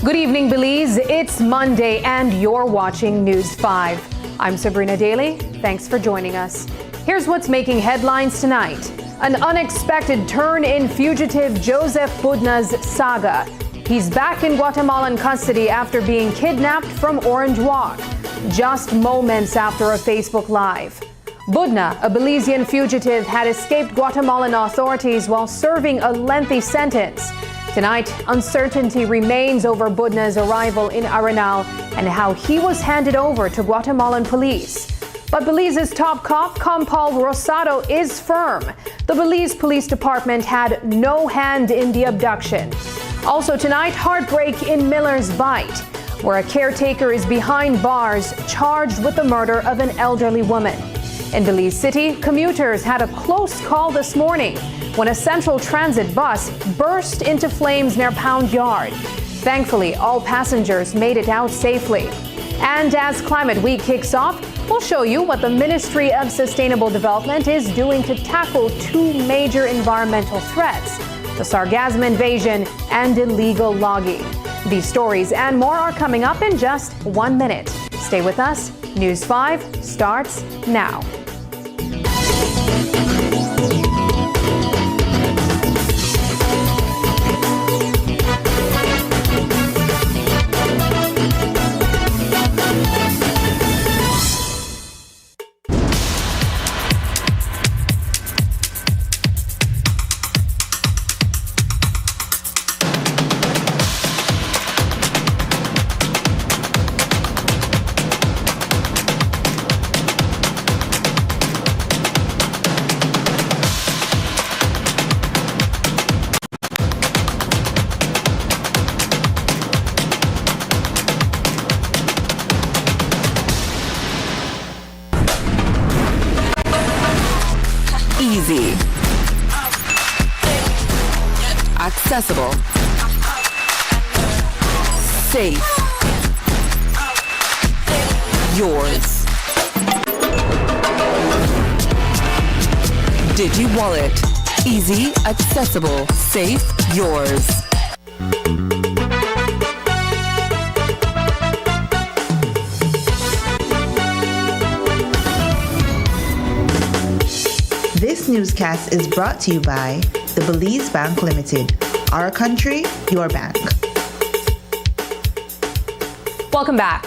Good evening, Belize. It's Monday and you're watching News 5. I'm Sabrina Daly. Thanks for joining us. Here's what's making headlines tonight. An unexpected turn in fugitive Joseph Budna's saga. He's back in Guatemalan custody after being kidnapped from Orange Walk, just moments after a Facebook Live. Budna, a Belizean fugitive, had escaped Guatemalan authorities while serving a lengthy sentence. Tonight, uncertainty remains over Budna's arrival in Arenal and how he was handed over to Guatemalan police. But Belize's top cop, Compal Rosado, is firm. The Belize Police Department had no hand in the abduction. Also tonight, heartbreak in Miller's Bight. where a caretaker is behind bars charged with the murder of an elderly woman. In Belize City, commuters had a close call this morning when a Central Transit bus burst into flames near Pound Yard. Thankfully, all passengers made it out safely. And as Climate Week kicks off, we'll show you what the Ministry of Sustainable Development is doing to tackle two major environmental threats: the sargassum invasion and illegal logging. These stories and more are coming up in just 1 minute. Stay with us. News 5 starts now. Easy, accessible, safe, yours. Digi Wallet, easy, accessible, safe, yours. This newscast is brought to you by the Belize Bank Limited. Our country, your bank. Welcome back.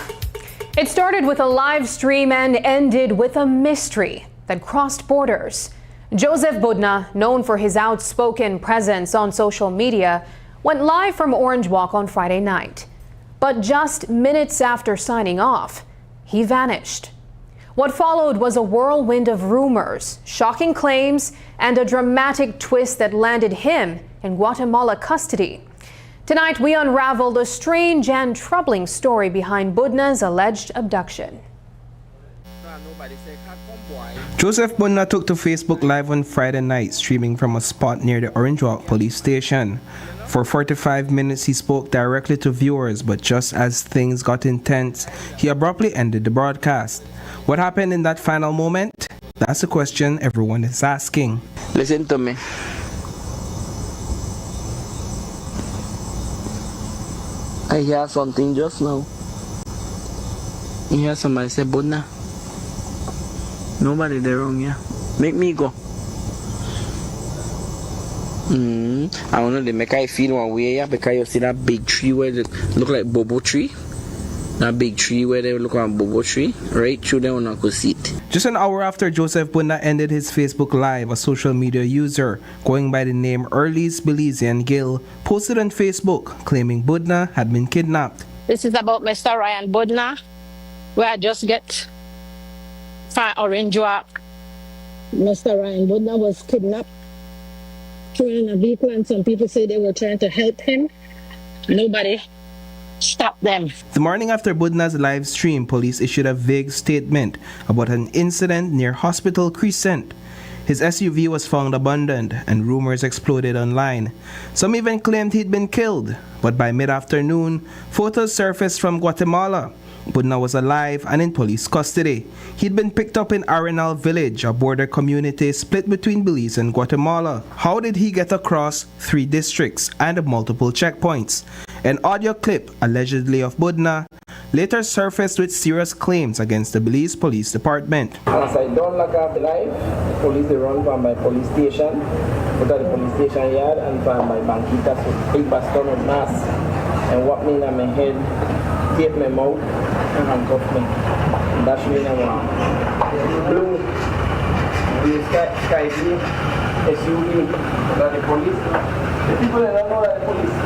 It started with a live stream and ended with a mystery that crossed borders. Joseph Budna, known for his outspoken presence on social media, went live from Orange Walk on Friday night. But just minutes after signing off, he vanished. What followed was a whirlwind of rumors, shocking claims, and a dramatic twist that landed him in Guatemala custody. Tonight, we unraveled a strange and troubling story behind Budna's alleged abduction. Joseph Budna took to Facebook Live on Friday night, streaming from a spot near the Orange Walk police station. For 45 minutes, he spoke directly to viewers, but just as things got intense, he abruptly ended the broadcast. What happened in that final moment? That's the question everyone is asking. Listen to me. I hear something just now. I hear somebody say, Budna. Nobody there wrong here. Make me go. I don't know, they make I feel one way here because you see that big tree where it look like bobo tree. That big tree where they look like bobo tree. Right through there, one could see it. Just an hour after Joseph Budna ended his Facebook Live, a social media user going by the name Early's Belizean Gill posted on Facebook claiming Budna had been kidnapped. This is about Mr. Ryan Budna, where I just get from Orange Walk. Mr. Ryan Budna was kidnapped, thrown in a vehicle, and some people say they were trying to help him. Nobody stopped them. The morning after Budna's live stream, police issued a vague statement about an incident near Hospital Crescent. His SUV was found abandoned and rumors exploded online. Some even claimed he'd been killed, but by mid-afternoon, photos surfaced from Guatemala. Budna was alive and in police custody. He'd been picked up in Arenal village, a border community split between Belize and Guatemala. How did he get across 3 districts and multiple checkpoints? An audio clip, allegedly of Budna, later surfaced with serious claims against the Belize Police Department. As I don't lock up the life, the police they run from my police station, go to the police station yard and from my banquitas with big baston of mask and what me in my head, tape my mouth and handcuff me. And that's me in a blue, sky blue, SUV, that the police, the people that don't know that the police.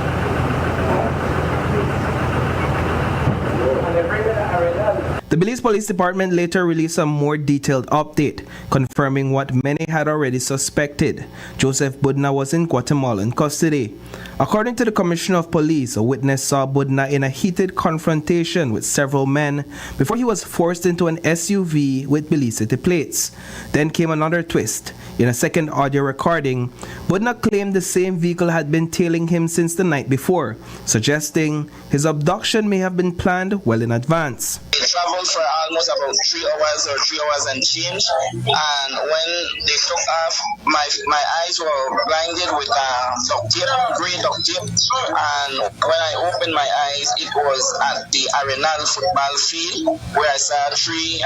The The Belize Police Department later released a more detailed update, confirming what many had already suspected. Joseph Budna was in Guatemalan custody. According to the Commissioner of Police, a witness saw Budna in a heated confrontation with several men before he was forced into an SUV with Belize City plates. Then came another twist. In a second audio recording, Budna claimed the same vehicle had been tailing him since the night before, suggesting his abduction may have been planned well in advance. They traveled for almost about 3 hours or 3 hours and change, and when they took off, my eyes were blinded with duct tape, grey duct tape, and when I opened my eyes, it was at the Arenal football field where I saw 3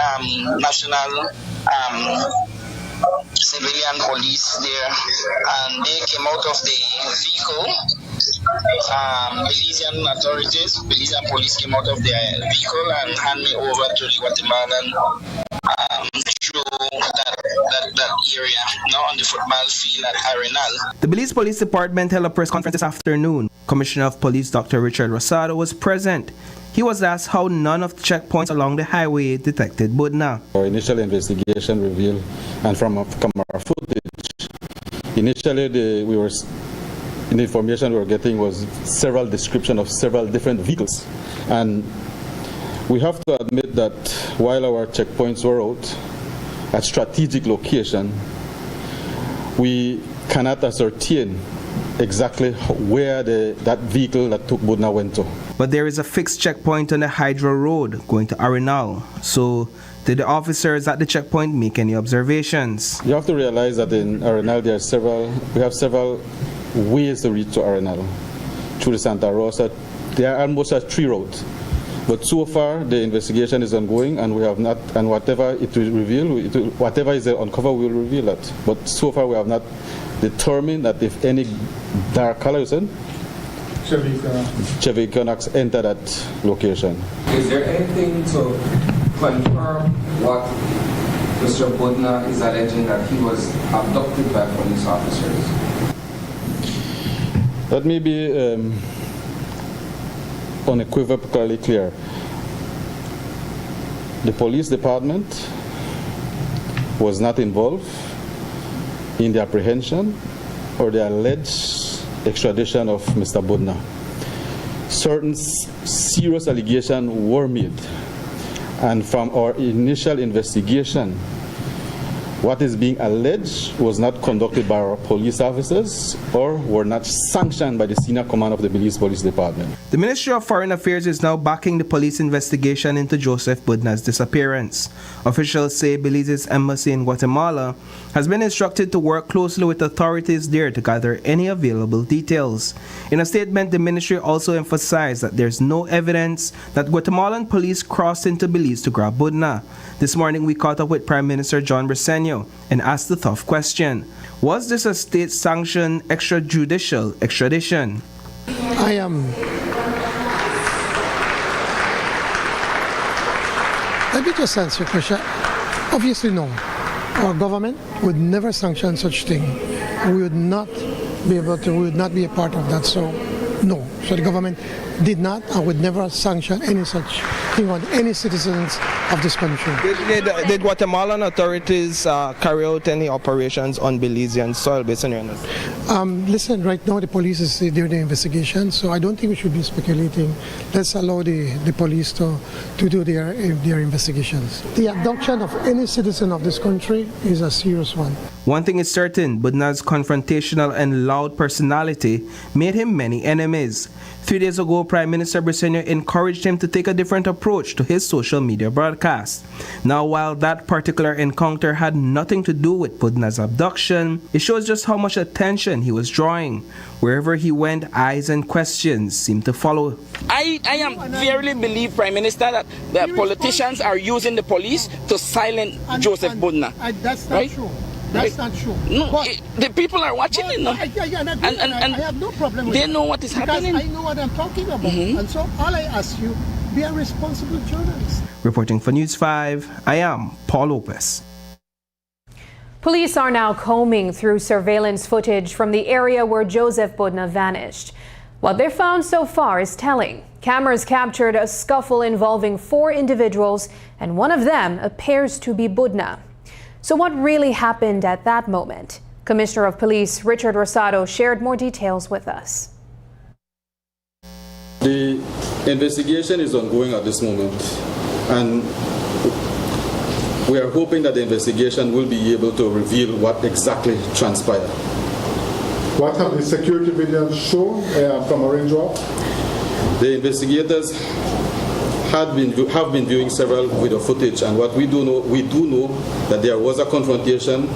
national civilian police there, and they came out of the vehicle. Belizean authorities, Belizean police came out of their vehicle and handed me over to the Guatemalan through that area, now on the football field at Arenal. The Belize Police Department held a press conference this afternoon. Commissioner of Police Dr. Richard Rosado was present. He was asked how none of the checkpoints along the highway detected Budna. Our initial investigation revealed, and from our footage, initially the information we were getting was several descriptions of several different vehicles. And we have to admit that while our checkpoints were out at strategic location, we cannot ascertain exactly where that vehicle that took Budna went to. But there is a fixed checkpoint on the Hydro Road going to Arenal. So did the officers at the checkpoint make any observations? You have to realize that in Arenal we have several ways to reach to Arenal through the Santa Rosa. They are almost a 3 roads. But so far the investigation is ongoing, and we have not, and whatever it will reveal, whatever is uncovered, we will reveal that. But so far we have not determined that if any dark color is in, Chevy Equinox enter that location. Is there anything to confirm what Mr. Budna is alleging, that he was abducted by police officers? Let me be unequivocally clear. The police department was not involved in the apprehension or the alleged extradition of Mr. Budna. Certain serious allegations were made, and from our initial investigation, what is being alleged was not conducted by our police officers or were not sanctioned by the senior command of the Belize Police Department. The Ministry of Foreign Affairs is now backing the police investigation into Joseph Budna's disappearance. Officials say Belize's embassy in Guatemala has been instructed to work closely with authorities there to gather any available details. In a statement, the ministry also emphasized that there's no evidence that Guatemalan police crossed into Belize to grab Budna. This morning, we caught up with Prime Minister John Briceño and asked the tough question: was this a state-sanctioned extrajudicial extradition? Let me just answer your question. Obviously, no. Our government would never sanction such thing. We would not be able to. We would not be a part of that. So, no. So the government did not and would never sanction any such thing on any citizens of this country. Did Guatemalan authorities carry out any operations on Belizean soil based on your understanding? Listen, right now the police is doing the investigation, so I don't think we should be speculating. Let's allow the police to do their investigations. The abduction of any citizen of this country is a serious one. One thing is certain, Budna's confrontational and loud personality made him many enemies. 3 days ago, Prime Minister Briceño encouraged him to take a different approach to his social media broadcast. Now, while that particular encounter had nothing to do with Budna's abduction, it shows just how much attention he was drawing. Wherever he went, eyes and questions seemed to follow. I verily believe, Prime Minister, that the politicians are using the police to silence Joseph Budna. That's not right? true. That's not true. No, But the people are watching it now. I have no problem with they that. know what is because happening. I know what I'm talking about. And so all I ask you, be a responsible journalist. Reporting for News 5, I am Paul Lopez. Police are now combing through surveillance footage from the area where Joseph Budna vanished. What they've found so far is telling. Cameras captured a scuffle involving 4 individuals, and one of them appears to be Budna. So what really happened at that moment? Commissioner of Police Richard Rosado shared more details with us. The investigation is ongoing at this moment, and we are hoping that the investigation will be able to reveal what exactly transpired. What have the security videos shown from Orange Walk? The investigators have been viewing several video footage, and what we do know that there was a confrontation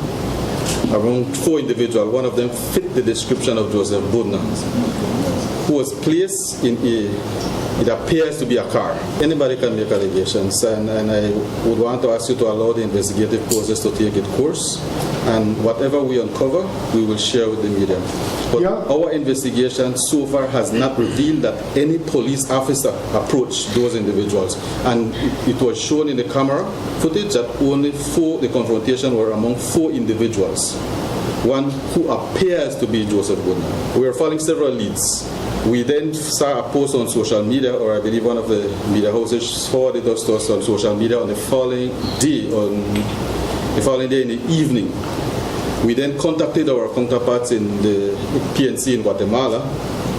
around 4 individuals. One of them fit the description of Joseph Budna, who was placed in it appears to be a car. Anybody can make allegations, and I would want to ask you to allow the investigative process to take its course, and whatever we uncover, we will share with the media. But our investigation so far has not revealed that any police officer approached those individuals, and it was shown in the camera footage that only the confrontation were among 4 individuals. One who appears to be Joseph Budna. We are following several leads. We then saw a post on social media, or I believe one of the media houses forwarded us to us on social media on the following day in the evening. We then contacted our counterparts in the PNC in Guatemala,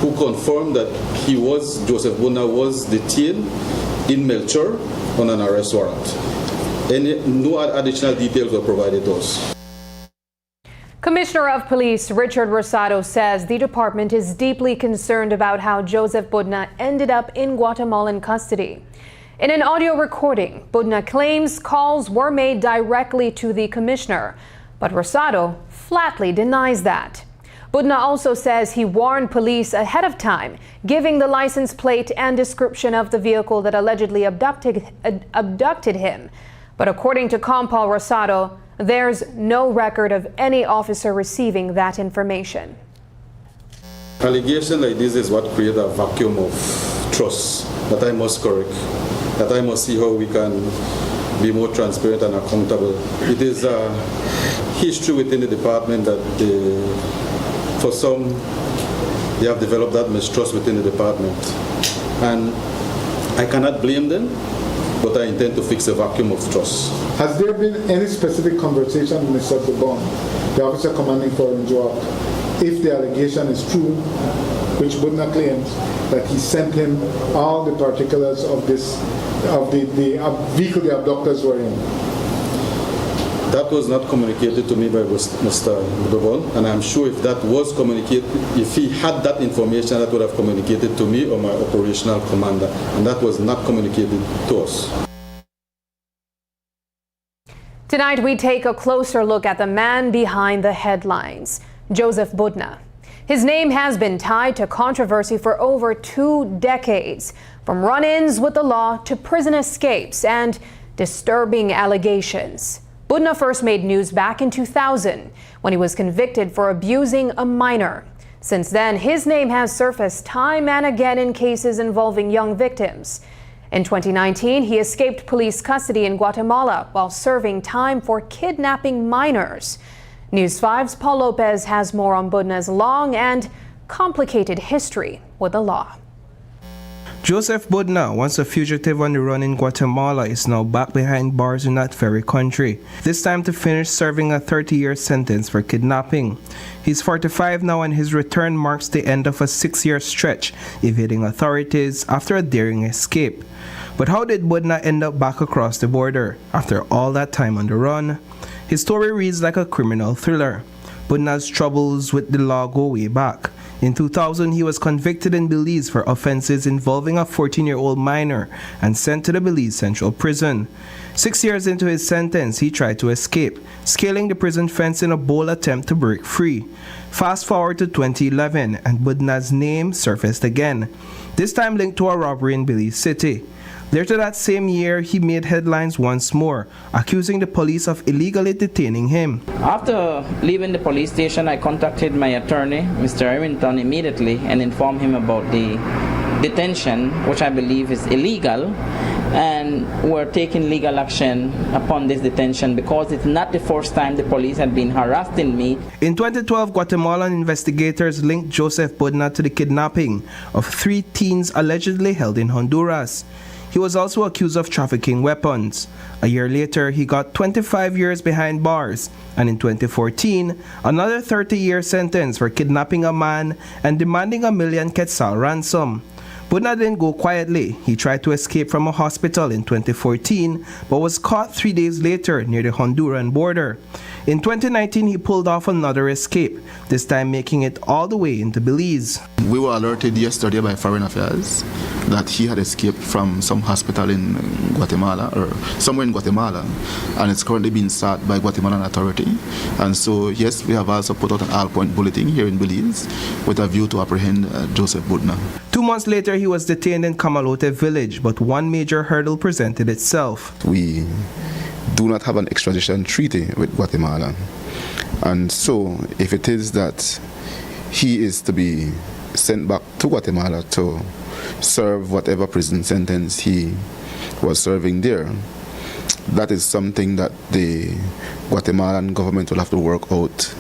who confirmed that Joseph Budna was detained in Melchor on an arrest warrant. No additional details were provided to us. Commissioner of Police Richard Rosado says the department is deeply concerned about how Joseph Budna ended up in Guatemalan custody. In an audio recording, Budna claims calls were made directly to the commissioner, but Rosado flatly denies that. Budna also says he warned police ahead of time, giving the license plate and description of the vehicle that allegedly abducted him. But according to Compal Rosado, there's no record of any officer receiving that information. Allegation like this is what creates a vacuum of trust that I must correct, that I must see how we can be more transparent and accountable. It is a history within the department that for some, they have developed that mistrust within the department. And I cannot blame them, but I intend to fix a vacuum of trust. Has there been any specific conversation with Mr. Dubon, the officer commanding for Orange Walk, if the allegation is true, which Budna claims that he sent him all the particulars of the vehicle the abductors were in? That was not communicated to me by Mr. Dubon, and I'm sure if that was communicated, if he had that information, that would have communicated to me or my operational commander, and that was not communicated to us. Tonight, we take a closer look at the man behind the headlines, Joseph Budna. His name has been tied to controversy for over 2 decades, from run-ins with the law to prison escapes and disturbing allegations. Budna first made news back in 2000 when he was convicted for abusing a minor. Since then, his name has surfaced time and again in cases involving young victims. In 2019, he escaped police custody in Guatemala while serving time for kidnapping minors. News 5's Paul Lopez has more on Budna's long and complicated history with the law. Joseph Budna, once a fugitive on the run in Guatemala, is now back behind bars in that very country, this time to finish serving a 30-year sentence for kidnapping. He's 45 now, and his return marks the end of a 6-year stretch evading authorities after a daring escape. But how did Budna end up back across the border after all that time on the run? His story reads like a criminal thriller. Budna's troubles with the law go way back. In 2000, he was convicted in Belize for offenses involving a 14-year-old minor and sent to the Belize Central Prison. 6 years into his sentence, he tried to escape, scaling the prison fence in a bold attempt to break free. Fast forward to 2011, and Budna's name surfaced again, this time linked to a robbery in Belize City. Later that same year, he made headlines once more, accusing the police of illegally detaining him. After leaving the police station, I contacted my attorney, Mr. Errington, immediately and informed him about the detention, which I believe is illegal, and we're taking legal action upon this detention because it's not the first time the police had been harassing me. In 2012, Guatemalan investigators linked Joseph Budna to the kidnapping of 3 teens allegedly held in Honduras. He was also accused of trafficking weapons. A year later, he got 25 years behind bars, and in 2014, another 30-year sentence for kidnapping a man and demanding $1 million quetzal ransom. Budna didn't go quietly. He tried to escape from a hospital in 2014, but was caught 3 days later near the Honduran border. In 2019, he pulled off another escape, this time making it all the way into Belize. We were alerted yesterday by Foreign Affairs that he had escaped from some hospital in Guatemala, or somewhere in Guatemala, and it's currently being sought by Guatemalan authority. And so, yes, we have also put out an all-point bulletin here in Belize with a view to apprehend Joseph Budna. 2 months later, he was detained in Camalote village, but one major hurdle presented itself. We do not have an extradition treaty with Guatemala. And so, if it is that he is to be sent back to Guatemala to serve whatever prison sentence he was serving there, that is something that the Guatemalan government will have to work out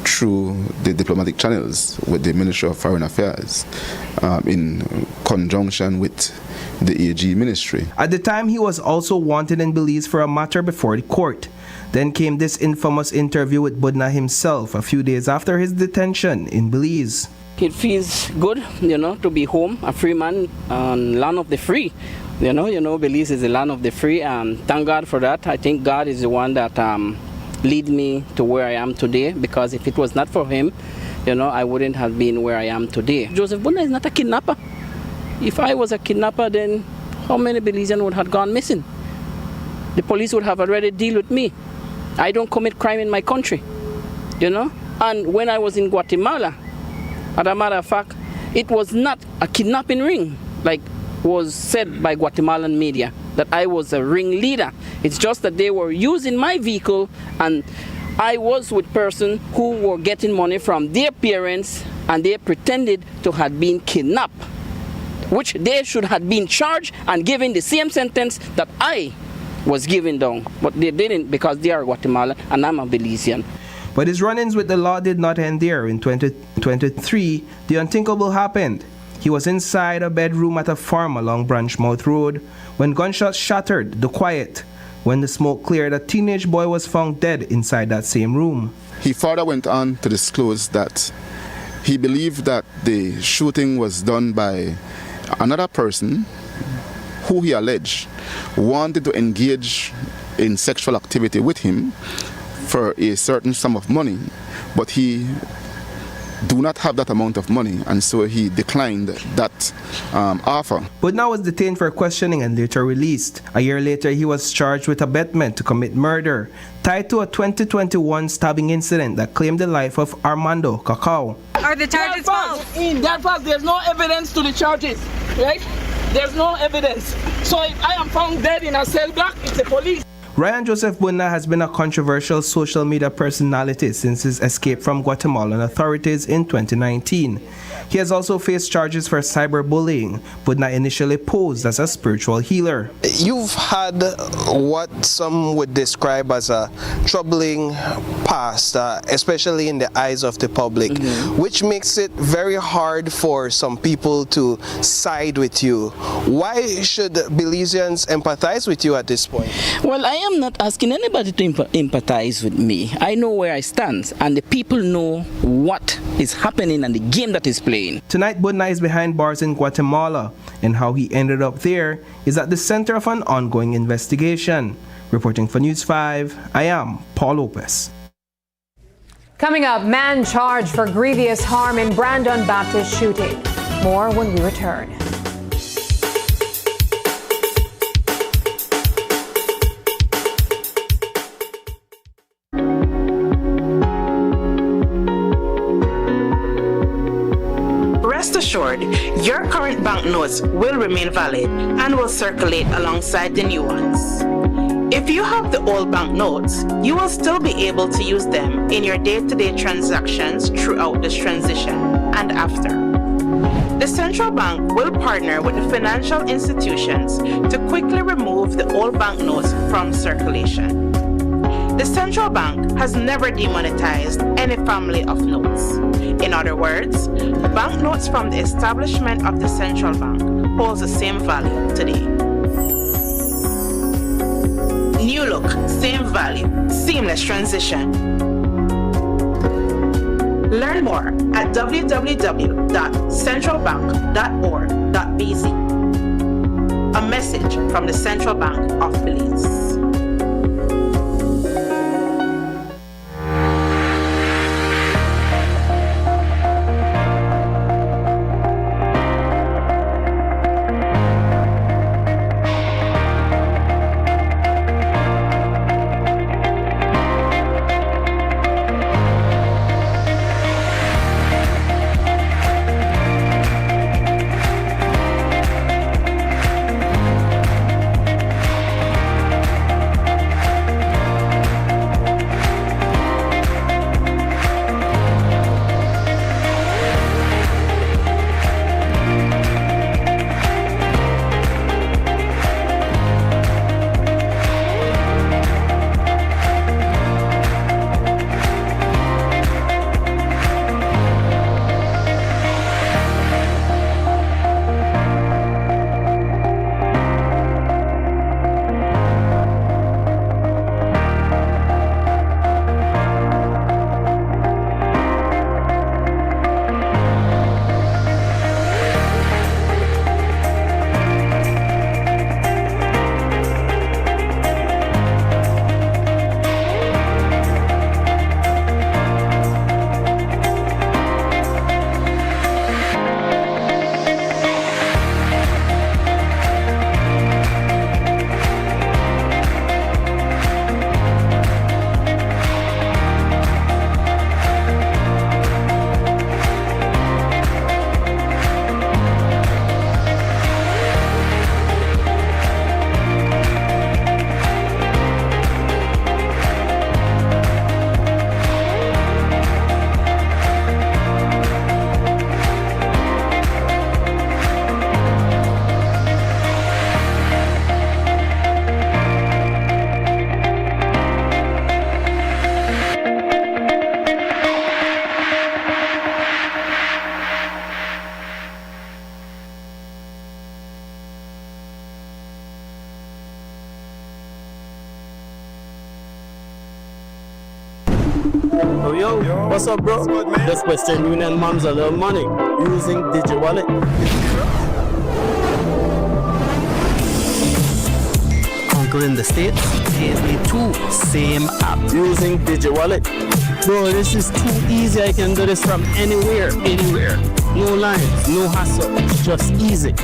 through the diplomatic channels with the Ministry of Foreign Affairs in conjunction with the AG ministry. At the time, he was also wanted in Belize for a matter before the court. Then came this infamous interview with Budna himself a few days after his detention in Belize. It feels good, to be home, a free man, land of the free. Belize is the land of the free, and thank God for that. I think God is the one that lead me to where I am today, because if it was not for him, I wouldn't have been where I am today. Joseph Budna is not a kidnapper. If I was a kidnapper, then how many Belizeans would have gone missing? The police would have already dealt with me. I don't commit crime in my country, And when I was in Guatemala, as a matter of fact, it was not a kidnapping ring, like was said by Guatemalan media, that I was a ringleader. It's just that they were using my vehicle, and I was with persons who were getting money from their parents, and they pretended to have been kidnapped, which they should have been charged and given the same sentence that I was given down. But they didn't, because they are Guatemalan and I'm a Belizean. But his run-ins with the law did not end there. In 2023, the unthinkable happened. He was inside a bedroom at a farm along Branchmouth Road when gunshots shattered the quiet. When the smoke cleared, a teenage boy was found dead inside that same room. He further went on to disclose that he believed that the shooting was done by another person who he alleged wanted to engage in sexual activity with him for a certain sum of money, but he do not have that amount of money, and so he declined that offer. Budna was detained for questioning and later released. A year later, he was charged with abetment to commit murder, tied to a 2021 stabbing incident that claimed the life of Armando Cacao. Are the charges false? In that fact, there's no evidence to the charges, right? There's no evidence. So if I am found dead in a cell block, it's the police. Ryan Joseph Budna has been a controversial social media personality since his escape from Guatemalan authorities in 2019. He has also faced charges for cyberbullying. Budna initially posed as a spiritual healer. You've had what some would describe as a troubling past, especially in the eyes of the public, which makes it very hard for some people to side with you. Why should Belizeans empathize with you at this point? Well, I am not asking anybody to empathize with me. I know where I stand, and the people know what is happening and the game that is playing. Tonight, Budna is behind bars in Guatemala, and how he ended up there is at the center of an ongoing investigation. Reporting for News 5, I am Paul Lopez. Coming up, man charged for grievous harm in Brandon Baptist shooting. More when we return. Rest assured, your current banknotes will remain valid and will circulate alongside the new ones. If you have the old banknotes, you will still be able to use them in your day-to-day transactions throughout this transition and after. The central bank will partner with the financial institutions to quickly remove the old banknotes from circulation. The central bank has never demonetized any family of notes. In other words, banknotes from the establishment of the central bank holds the same value today. New look, same value, seamless transition. Learn more at www.centralbank.org.bz. A message from the Central Bank of Belize. Oh, yo, what's up, bro? Just Western Union mom's a little money using DigiWallet. Uncle in the States, pays me too. Same app using DigiWallet. Bro, this is too easy. I can do this from anywhere. No lines, no hassle, just easy.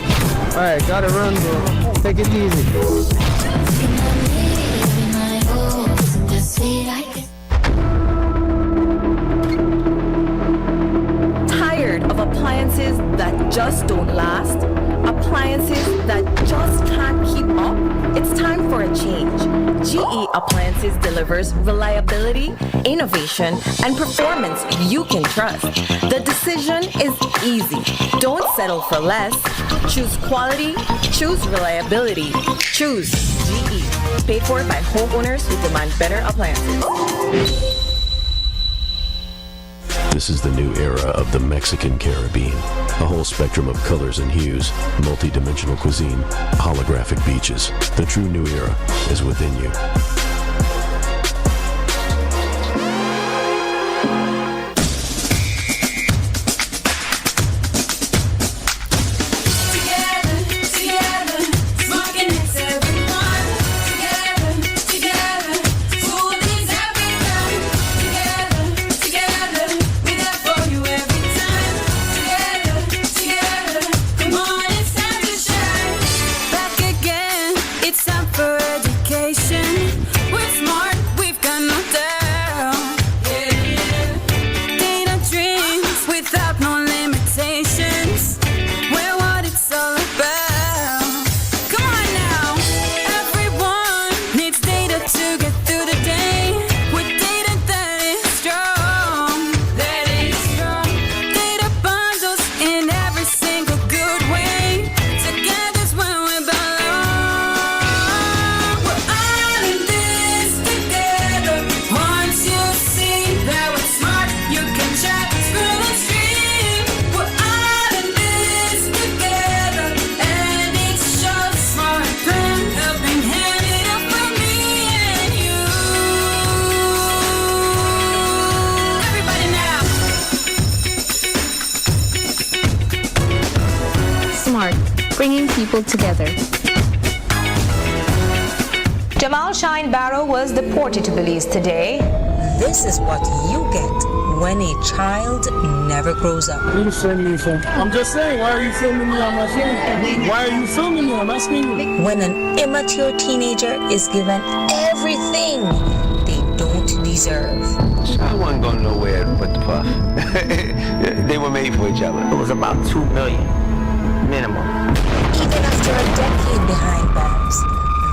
Alright, gotta run, bro. Take it easy. Tired of appliances that just don't last? Appliances that just can't keep up? It's time for a change. GE Appliances delivers reliability, innovation, and performance you can trust. The decision is easy. Don't settle for less. Choose quality, choose reliability, choose GE. Paid for by homeowners who demand better appliances. This is the new era of the Mexican Caribbean. A whole spectrum of colors and hues, multi-dimensional cuisine, holographic beaches. The true new era is within you. Single people together. Jamal Shine Barrow was deported to Belize today. This is what you get when a child never grows up. What are you filming me for? I'm just saying, why are you filming me on my phone? Why are you filming me? I'm asking you. When an immature teenager is given everything they don't deserve. I wasn't going nowhere but the puff. They were made for each other. It was about $2 million, minimum. Even after a decade behind bars,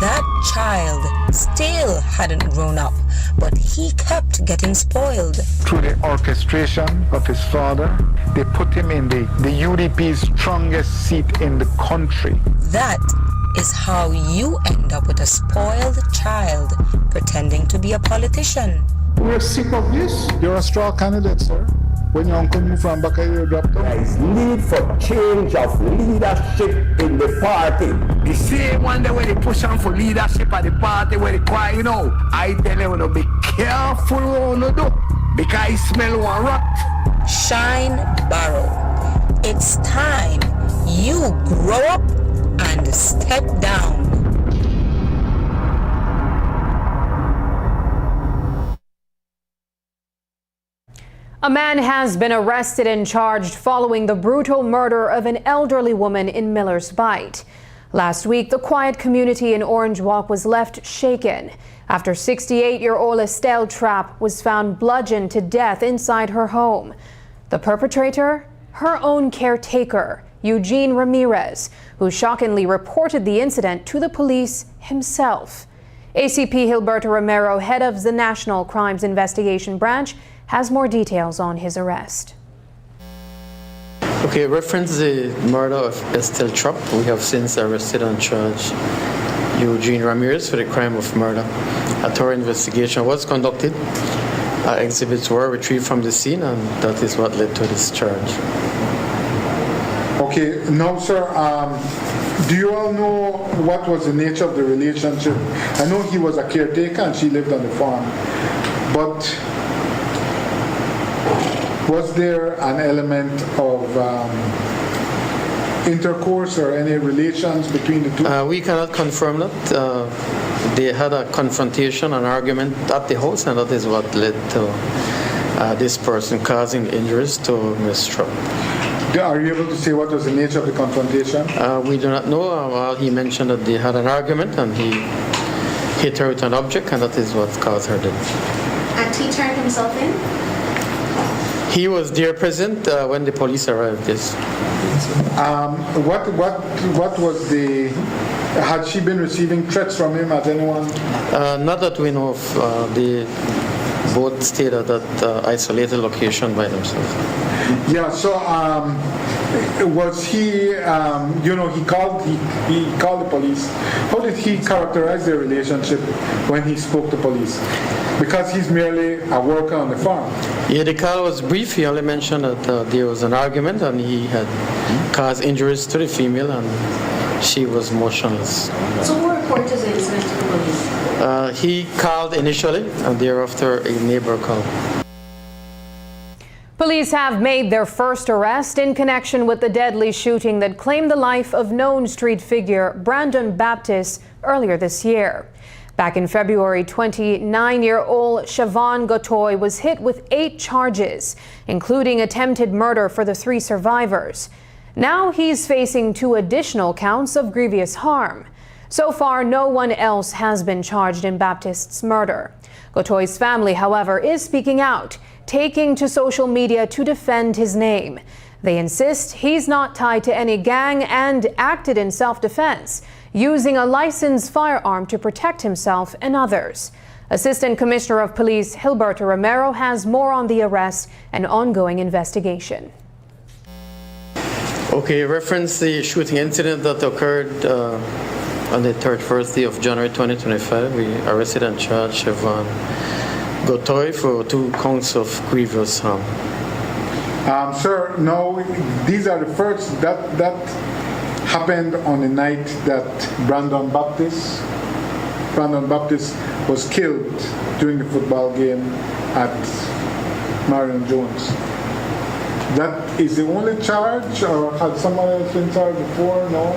that child still hadn't grown up, but he kept getting spoiled. Through the orchestration of his father, they put him in the UDP's strongest seat in the country. That is how you end up with a spoiled child pretending to be a politician. We're sick of this. You're a straw candidate, sir. When your uncle moved from back here, dropped out. There is need for change of leadership in the party. The same one that when they push on for leadership at the party, where they cry, I tell you to be careful what you do, because I smell one rot. Shine Barrow. It's time you grow up and step down. A man has been arrested and charged following the brutal murder of an elderly woman in Miller's Bight. Last week, the quiet community in Orange Walk was left shaken after 68-year-old Estelle Trapp was found bludgeoned to death inside her home. The perpetrator? Her own caretaker, Eugene Ramirez, who shockingly reported the incident to the police himself. ACP Gilberto Romero, head of the National Crimes Investigation Branch, has more details on his arrest. Okay, reference the murder of Estelle Trapp. We have since arrested and charged Eugene Ramirez for the crime of murder. A thorough investigation was conducted. Exhibits were retrieved from the scene, and that is what led to this charge. Okay, now, sir, do you all know what was the nature of the relationship? I know he was a caretaker and she lived on the farm, but was there an element of intercourse or any relations between the two? We cannot confirm that. They had a confrontation, an argument at the house, and that is what led to this person causing injuries to Ms. Trapp. Are you able to say what was the nature of the confrontation? We do not know. He mentioned that they had an argument and he hit her with an object, and that is what caused her death. And he turned himself in? He was there present when the police arrived, yes. What was the... Had she been receiving threats from him at anyone? Not that we know of. They both stayed at that isolated location by themselves. Yeah, so was he, he called the police. How did he characterize their relationship when he spoke to police? Because he's merely a worker on the farm. Yeah, the call was brief. He only mentioned that there was an argument and he had caused injuries to the female and she was motionless. So who reported the incident to the police? He called initially and thereafter a neighbor called. Police have made their first arrest in connection with the deadly shooting that claimed the life of known street figure Brandon Baptist earlier this year. Back in February, 29-year-old Siobhan Gotoy was hit with 8 charges, including attempted murder for the 3 survivors. Now he's facing 2 additional counts of grievous harm. So far, no one else has been charged in Baptist's murder. Gotoy's family, however, is speaking out, taking to social media to defend his name. They insist he's not tied to any gang and acted in self-defense, using a licensed firearm to protect himself and others. Assistant Commissioner of Police Gilberto Romero has more on the arrest and ongoing investigation. Okay, reference the shooting incident that occurred on the 31st day of January 2025. We arrested and charged Siobhan Gotoy for 2 counts of grievous harm. Sir, no, these are the first that happened on the night that Brandon Baptist was killed during the football game at Marion Jones. That is the only charge, or had someone else been charged before? No?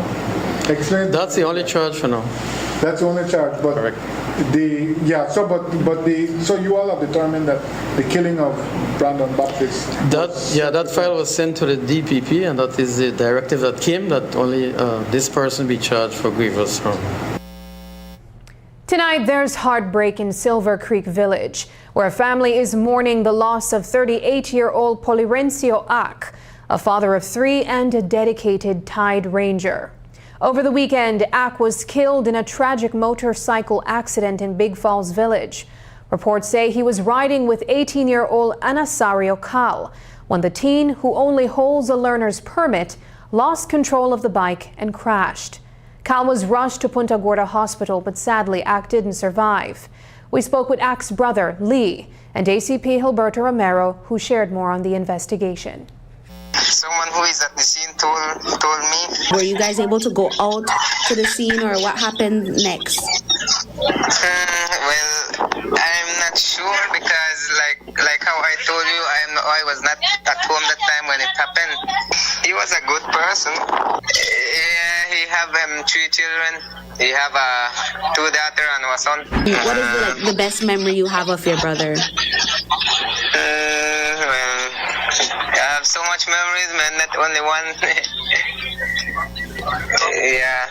Explain. That's the only charge for now. That's the only charge, but correct. So you all have determined that the killing of Brandon Baptist. That file was sent to the DPP, and that is the directive that came that only this person be charged for grievous harm. Tonight, there's heartbreak in Silver Creek Village, where a family is mourning the loss of 38-year-old Polirencio Ak, a father of 3 and a dedicated Tide Ranger. Over the weekend, Ak was killed in a tragic motorcycle accident in Big Falls Village. Reports say he was riding with 18-year-old Anasario Cal when the teen, who only holds a learner's permit, lost control of the bike and crashed. Cal was rushed to Punta Gorda Hospital, but sadly Ak didn't survive. We spoke with Ak's brother, Lee, and ACP Gilberto Romero, who shared more on the investigation. Someone who is at the scene told me. Were you guys able to go out to the scene, or what happened next? Well, I'm not sure because like how I told you, I was not at home that time when it happened. He was a good person. Yeah, he have 3 children. He have 2 daughters and 1 son. What is the best memory you have of your brother? Well, I have so much memories, man, not only one. Yeah,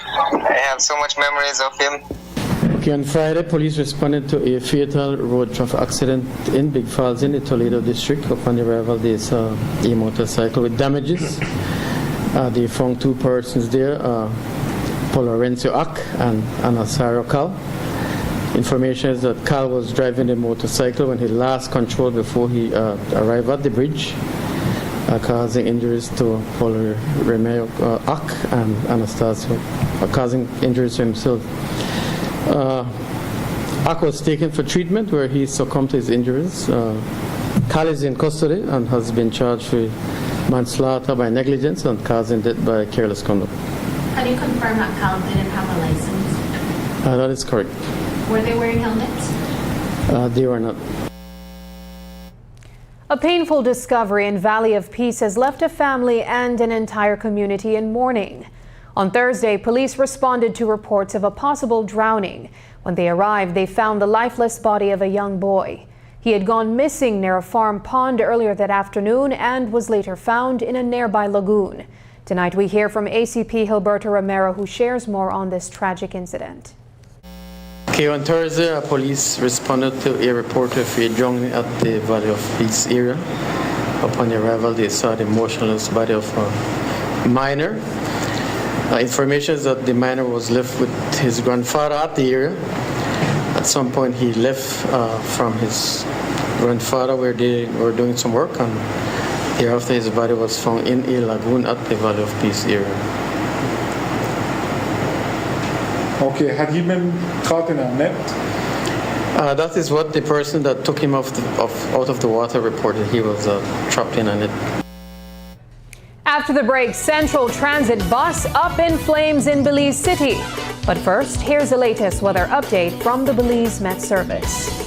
I have so much memories of him. Okay, on Friday, police responded to a fatal road traffic accident in Big Falls in the Toledo district. Upon the arrival, they saw a motorcycle with damages. They found 2 persons there, Polirencio Ak and Anasario Cal. Information is that Cal was driving the motorcycle when he lost control before he arrived at the bridge, causing injuries to Polirencio Ak and Anastacio, causing injuries to himself. Ak was taken for treatment where he succumbed to his injuries. Cal is in custody and has been charged with manslaughter by negligence and causing death by careless conduct. Can you confirm that Cal didn't have a license? That is correct. Were they wearing helmets? They were not. A painful discovery in Valley of Peace has left a family and an entire community in mourning. On Thursday, police responded to reports of a possible drowning. When they arrived, they found the lifeless body of a young boy. He had gone missing near a farm pond earlier that afternoon and was later found in a nearby lagoon. Tonight, we hear from ACP Gilberto Romero, who shares more on this tragic incident. Okay, on Thursday, police responded to a report of a drowning at the Valley of Peace area. Upon arrival, they saw the motionless body of a minor. Information is that the minor was left with his grandfather at the area. At some point, he left from his grandfather where they were doing some work, and thereafter his body was found in a lagoon at the Valley of Peace area. Okay, had he been caught in a net? That is what the person that took him out of the water reported. He was trapped in a net. After the break, Central Transit bus up in flames in Belize City. But first, here's the latest weather update from the Belize Met Service.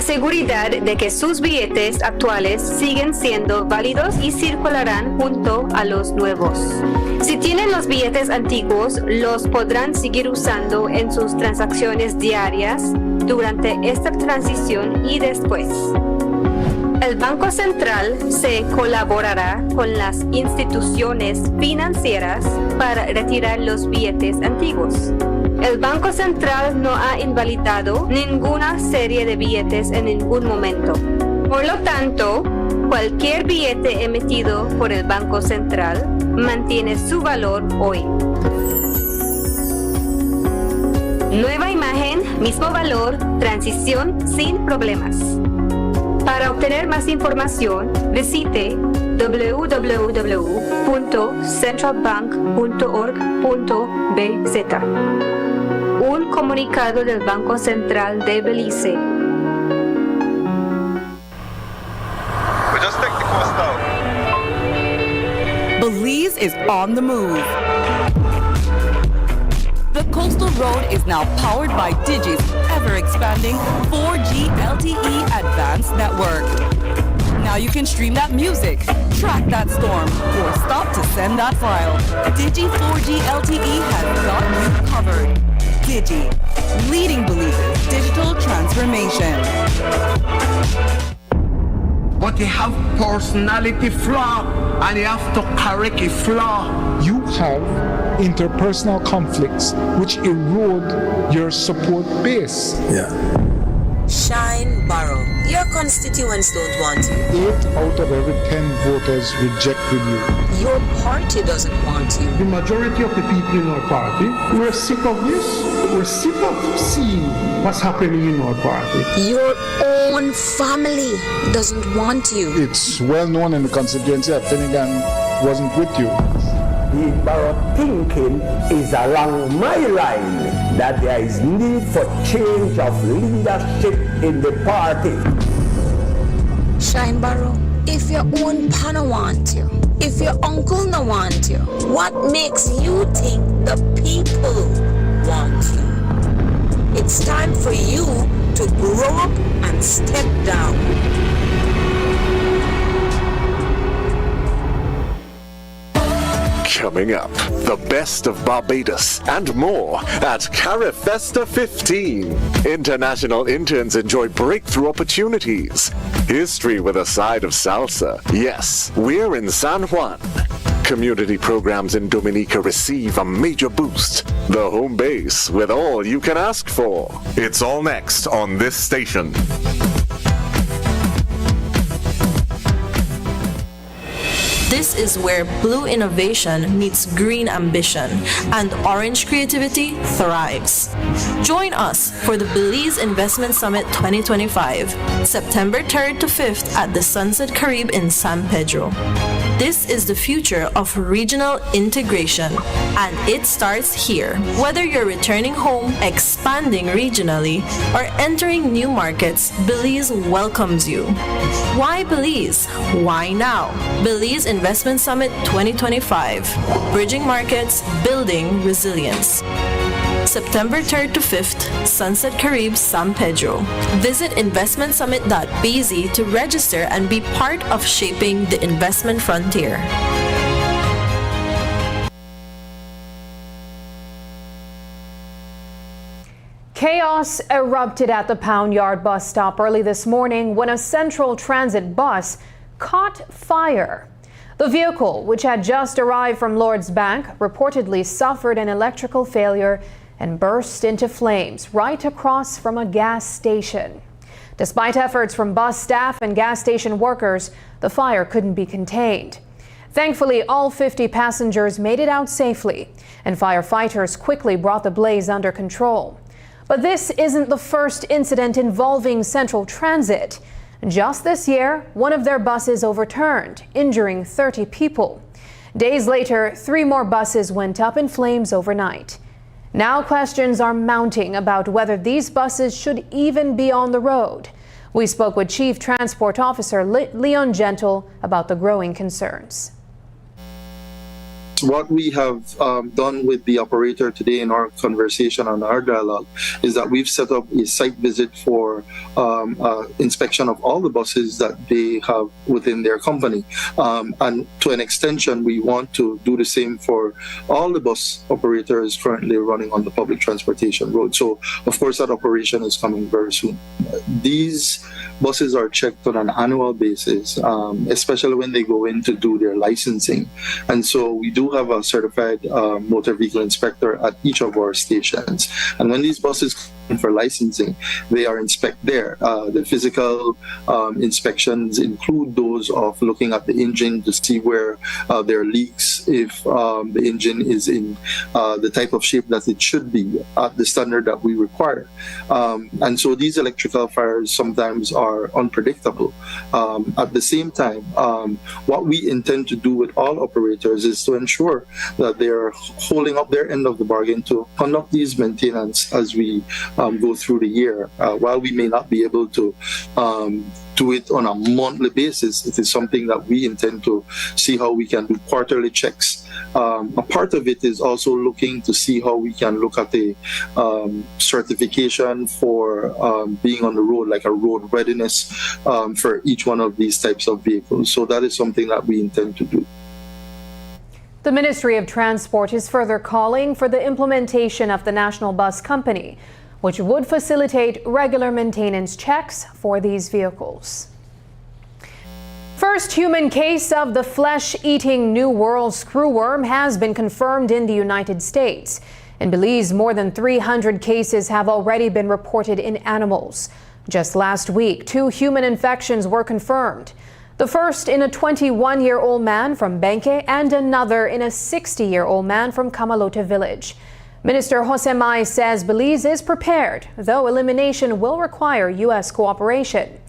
Seguridad de que sus billetes actuales siguen siendo válidos y circularán junto a los nuevos. Si tienen los billetes antiguos, los podrán seguir usando en sus transacciones diarias durante esta transición y después. El Banco Central se colaborará con las instituciones financieras para retirar los billetes antiguos. El Banco Central no ha invalidado ninguna serie de billetes en ningún momento. Por lo tanto, cualquier billete emitido por el Banco Central mantiene su valor hoy. Nueva imagen, mismo valor, transición sin problemas. Para obtener más información, visite www.centralbank.org.bz. Un comunicado del Banco Central de Belice. Belize is on the move. The coastal road is now powered by Digi's ever-expanding 4G LTE advanced network. Now you can stream that music, track that storm, or stop to send that file. Digi 4G LTE has got you covered. Digi, leading Belize's digital transformation. But you have personality flaw, and you have to correct a flaw. You have interpersonal conflicts which erode your support base. Yeah. Shine Barrow. Your constituents don't want you. 8 out of every 10 voters rejected you. Your party doesn't want you. The majority of the people in our party, we're sick of this. We're sick of seeing what's happening in our party. Your own family doesn't want you. It's well known in the constituency that Finnegan wasn't with you. The Barrow thinking is along my line that there is need for change of leadership in the party. Shine Barrow, if your own pa no want you, if your uncle no want you, what makes you think the people want you? It's time for you to grow up and step down. Coming up, the best of Barbados and more at Carifesta 15. International interns enjoy breakthrough opportunities. History with a side of salsa. Yes, we're in San Juan. Community programs in Dominica receive a major boost. The home base with all you can ask for. It's all next on this station. This is where blue innovation meets green ambition and orange creativity thrives. Join us for the Belize Investment Summit 2025, September 3rd to 5th at the Sunset Carib in San Pedro. This is the future of regional integration, and it starts here. Whether you're returning home, expanding regionally, or entering new markets, Belize welcomes you. Why Belize? Why now? Belize Investment Summit 2025. Bridging markets, building resilience. September 3rd to 5th, Sunset Carib, San Pedro. Visit investmentsummit.bz to register and be part of shaping the investment frontier. Chaos erupted at the Pound Yard bus stop early this morning when a Central Transit bus caught fire. The vehicle, which had just arrived from Lord's Bank, reportedly suffered an electrical failure and burst into flames right across from a gas station. Despite efforts from bus staff and gas station workers, the fire couldn't be contained. Thankfully, all 50 passengers made it out safely, and firefighters quickly brought the blaze under control. But this isn't the first incident involving Central Transit. Just this year, one of their buses overturned, injuring 30 people. Days later, 3 more buses went up in flames overnight. Now questions are mounting about whether these buses should even be on the road. We spoke with Chief Transport Officer Leon Gentle about the growing concerns. What we have done with the operator today in our conversation and our dialogue is that we've set up a site visit for inspection of all the buses that they have within their company. And to an extension, we want to do the same for all the bus operators currently running on the public transportation road. So, of course, that operation is coming very soon. These buses are checked on an annual basis, especially when they go in to do their licensing. And so we do do have a certified motor vehicle inspector at each of our stations. And when these buses come for licensing, they are inspected there. The physical inspections include those of looking at the engine to see where there are leaks, if the engine is in the type of shape that it should be at the standard that we require. And so these electrical fires sometimes are unpredictable. At the same time, what we intend to do with all operators is to ensure that they're holding up their end of the bargain to conduct these maintenance as we go through the year. While we may not be able to do it on a monthly basis, it is something that we intend to see how we can do quarterly checks. A part of it is also looking to see how we can look at the certification for being on the road, like a road readiness for each one of these types of vehicles. So that is something that we intend to do. The Ministry of Transport is further calling for the implementation of the National Bus Company, which would facilitate regular maintenance checks for these vehicles. First human case of the flesh-eating New World screwworm has been confirmed in the United States. In Belize, more than 300 cases have already been reported in animals. Just last week, 2 human infections were confirmed. The first in a 21-year-old man from Benque and another in a 60-year-old man from Kamalota village. Minister Jose Mai says Belize is prepared, though elimination will require U.S. cooperation.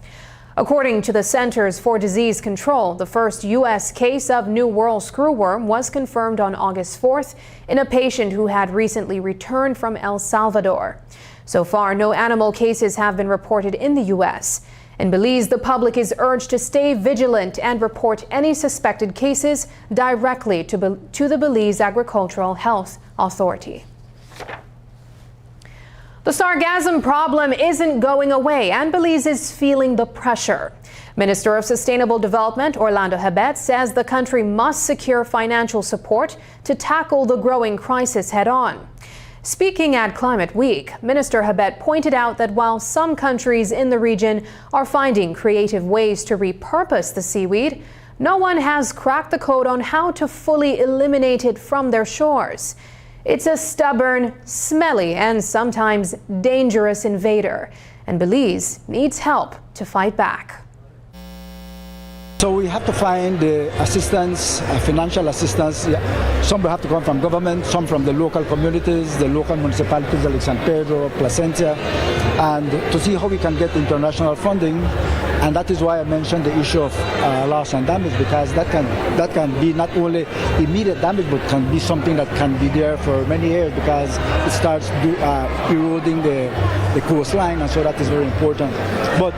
According to the Centers for Disease Control, the first U.S. case of New World screwworm was confirmed on August 4th in a patient who had recently returned from El Salvador. So far, no animal cases have been reported in the U.S. In Belize, the public is urged to stay vigilant and report any suspected cases directly to the Belize Agricultural Health Authority. The sargassum problem isn't going away, and Belize is feeling the pressure. Minister of Sustainable Development Orlando Hebet says the country must secure financial support to tackle the growing crisis head-on. Speaking at Climate Week, Minister Hebet pointed out that while some countries in the region are finding creative ways to repurpose the seaweed, no one has cracked the code on how to fully eliminate it from their shores. It's a stubborn, smelly, and sometimes dangerous invader, and Belize needs help to fight back. So we have to find the assistance, financial assistance. Some will have to come from government, some from the local communities, the local municipalities like San Pedro, Placencia, and to see how we can get international funding. And that is why I mentioned the issue of loss and damage, because that can be not only immediate damage, but can be something that can be there for many years because it starts eroding the coastline, and so that is very important. But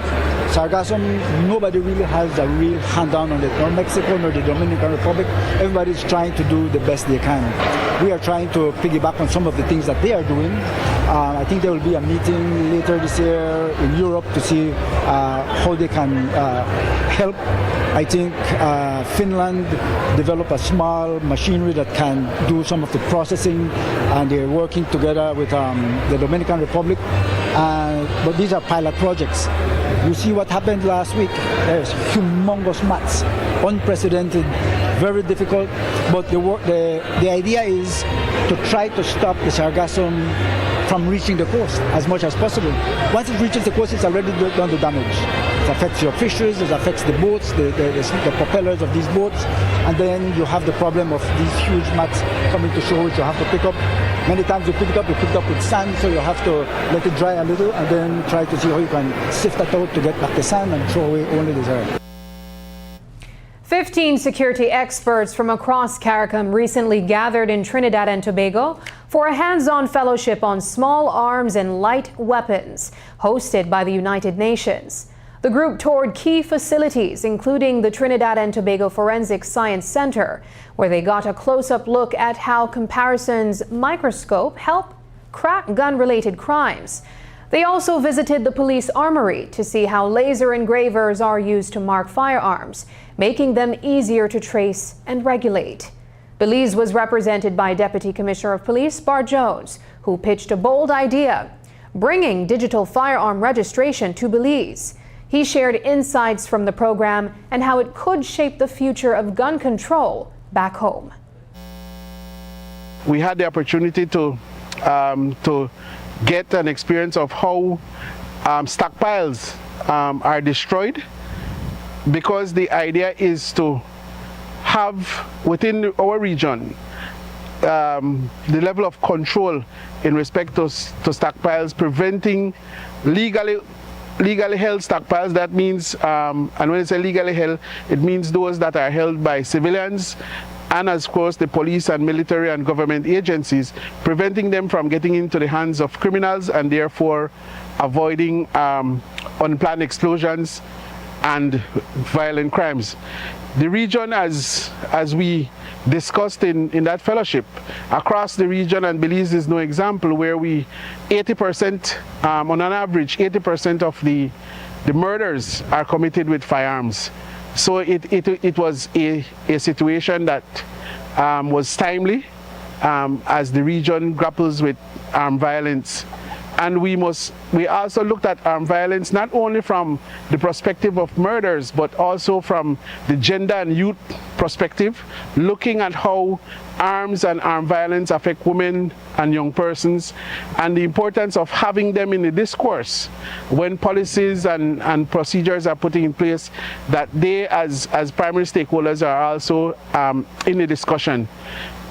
sargassum, nobody really has a real hand-down on it, nor Mexico nor the Dominican Republic. Everybody's trying to do the best they can. We are trying to piggyback on some of the things that they are doing. I think there will be a meeting later this year in Europe to see how they can help. I think Finland developed a small machinery that can do some of the processing, and they're working together with the Dominican Republic. But these are pilot projects. You see what happened last week. There's humongous mats, unprecedented, very difficult. But the idea is to try to stop the sargassum from reaching the coast as much as possible. Once it reaches the coast, it's already done the damage. It affects your fisheries, it affects the boats, the propellers of these boats, and then you have the problem of these huge mats coming to shore, which you have to pick up. Many times you pick it up with sand, so you have to let it dry a little and then try to see how you can sift that out to get back the sand and throw away only the dirt. 15 security experts from across CARICOM recently gathered in Trinidad and Tobago for a hands-on fellowship on small arms and light weapons, hosted by the United Nations. The group toured key facilities, including the Trinidad and Tobago Forensic Science Center, where they got a close-up look at how comparisons microscope help crack gun-related crimes. They also visited the police armory to see how laser engravers are used to mark firearms, making them easier to trace and regulate. Belize was represented by Deputy Commissioner of Police Bart Jones, who pitched a bold idea, bringing digital firearm registration to Belize. He shared insights from the program and how it could shape the future of gun control back home. we had the opportunity to get an experience of how stockpiles are destroyed, because the idea is to have within our region the level of control in respect to stockpiles, preventing legally held stockpiles. That means, and when I say legally held, it means those that are held by civilians and, of course, the police and military and government agencies, preventing them from getting into the hands of criminals and therefore avoiding unplanned explosions and violent crimes. The region, as we discussed in that fellowship, across the region, and Belize is no example, where 80%, on an average, 80% of the murders are committed with firearms. So it was a situation that was timely as the region grapples with armed violence. And we also looked at armed violence not only from the perspective of murders, but also from the gender and youth perspective, looking at how arms and armed violence affect women and young persons, and the importance of having them in the discourse when policies and procedures are put in place, that they as primary stakeholders are also in the discussion.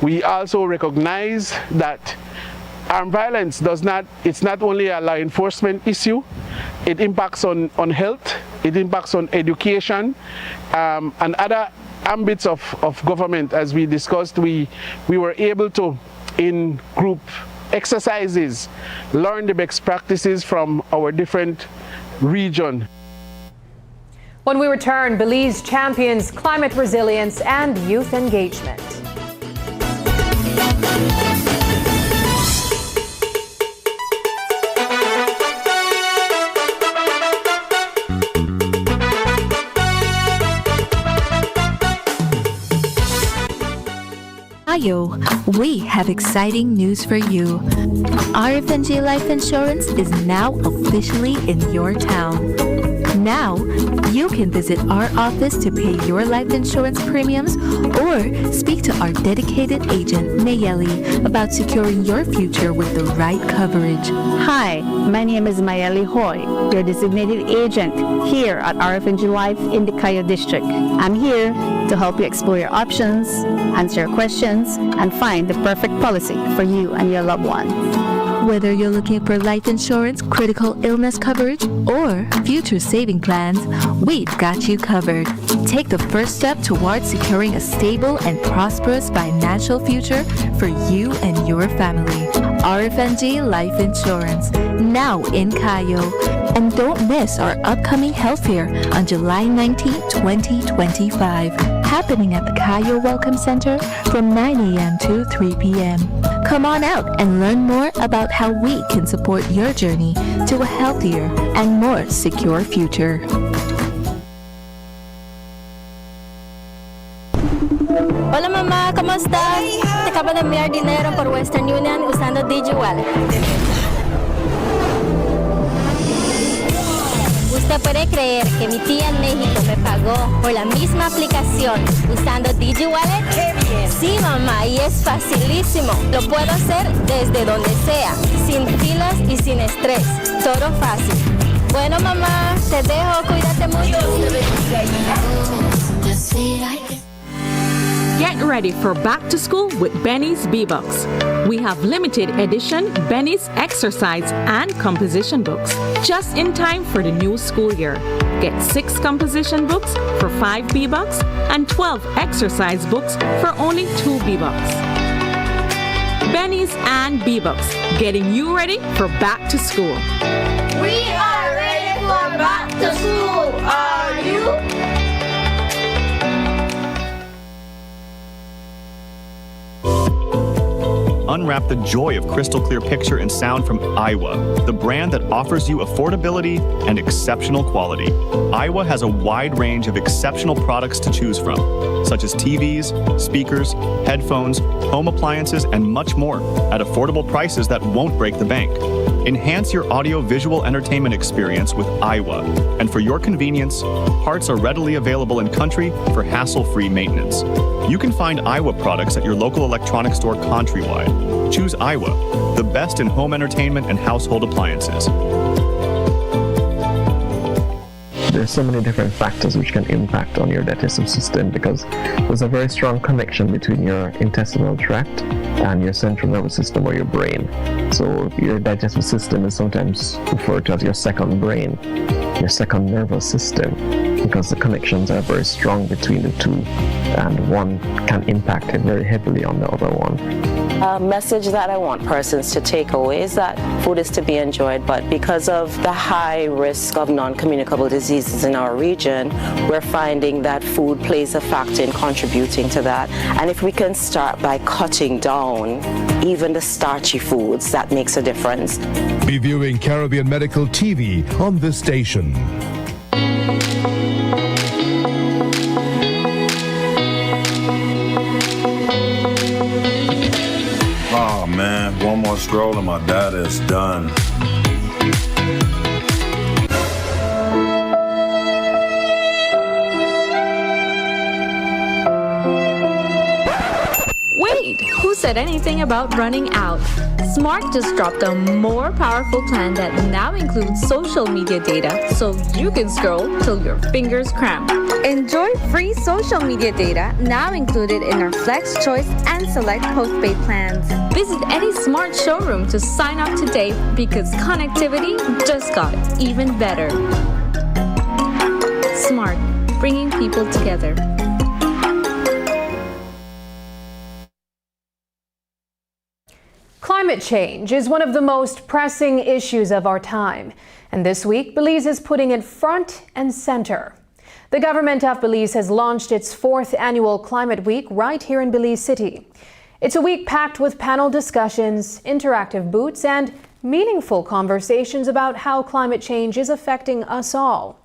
We also recognize that armed violence it's not only a law enforcement issue, it impacts on health, it impacts on education, and other ambits of government. As we discussed, we were able to, in group exercises, learn the best practices from our different regions. When we return, Belize champions climate resilience and youth engagement. We have exciting news for you. RFNG Life Insurance is now officially in your town. Now, you can visit our office to pay your life insurance premiums or speak to our dedicated agent, Mayeli, about securing your future with the right coverage. Hi, my name is Mayeli Hoy, your designated agent here at RFNG Life in the Cayo District. I'm here to help you explore your options, answer your questions, and find the perfect policy for you and your loved one. Whether you're looking for life insurance, critical illness coverage, or future saving plans, we've got you covered. Take the first step towards securing a stable and prosperous financial future for you and your family. RFNG Life Insurance, now in Cayo. And don't miss our upcoming health fair on July 19, 2025, happening at the Cayo Welcome Center from 9 a.m. to 3 p.m. Come on out and learn more about how we can support your journey to a healthier and more secure future. Hola mamá, ¿cómo estás? Te acabo de enviar dinero por Western Union usando DigiWallet. ¿Usted puede creer que mi tía en México me pagó por la misma aplicación usando DigiWallet? ¡Qué bien! Sí, mamá, y es facilísimo. Lo puedo hacer desde donde sea, sin filas y sin estrés. Todo fácil. Bueno, mamá, te dejo. Cuídate mucho. Get ready for back to school with Benny's B-Books. We have limited edition Benny's exercise and composition books just in time for the new school year. Get 6 composition books for 5 B-Bucks and 12 exercise books for only 2 B-Bucks. Benny's and B-Bucks, getting you ready for back to school. We are ready for back to school. Are you? Unwrap the joy of crystal clear picture and sound from Aiwa, the brand that offers you affordability and exceptional quality. Aiwa has a wide range of exceptional products to choose from, such as TVs, speakers, headphones, home appliances, and much more at affordable prices that won't break the bank. Enhance your audio-visual entertainment experience with Iowa. And for your convenience, parts are readily available in country for hassle-free maintenance. You can find Iowa products at your local electronics store countrywide. Choose Iowa, the best in home entertainment and household appliances. There's so many different factors which can impact on your digestive system because there's a very strong connection between your intestinal tract and your central nervous system or your brain. So your digestive system is sometimes referred to as your second brain, your second nervous system, because the connections are very strong between the two and one can impact it very heavily on the other one. A message that I want persons to take away is that food is to be enjoyed, but because of the high risk of non-communicable diseases in our region, we're finding that food plays a factor in contributing to that. And if we can start by cutting down even the starchy foods, that makes a difference. Be viewing Caribbean Medical TV on this station. Oh man, one more stroll and my data is done. Wait, who said anything about running out? Smart just dropped a more powerful plan that now includes social media data so you can scroll till your fingers cramp. Enjoy free social media data now included in our Flex Choice and Select postpaid plans. Visit any Smart showroom to sign up today because connectivity just got even better. Smart, bringing people together. Climate change is one of the most pressing issues of our time, and this week Belize is putting it front and center. The government of Belize has launched its 4th annual Climate Week right here in Belize City. It's a week packed with panel discussions, interactive booths, and meaningful conversations about how climate change is affecting us all.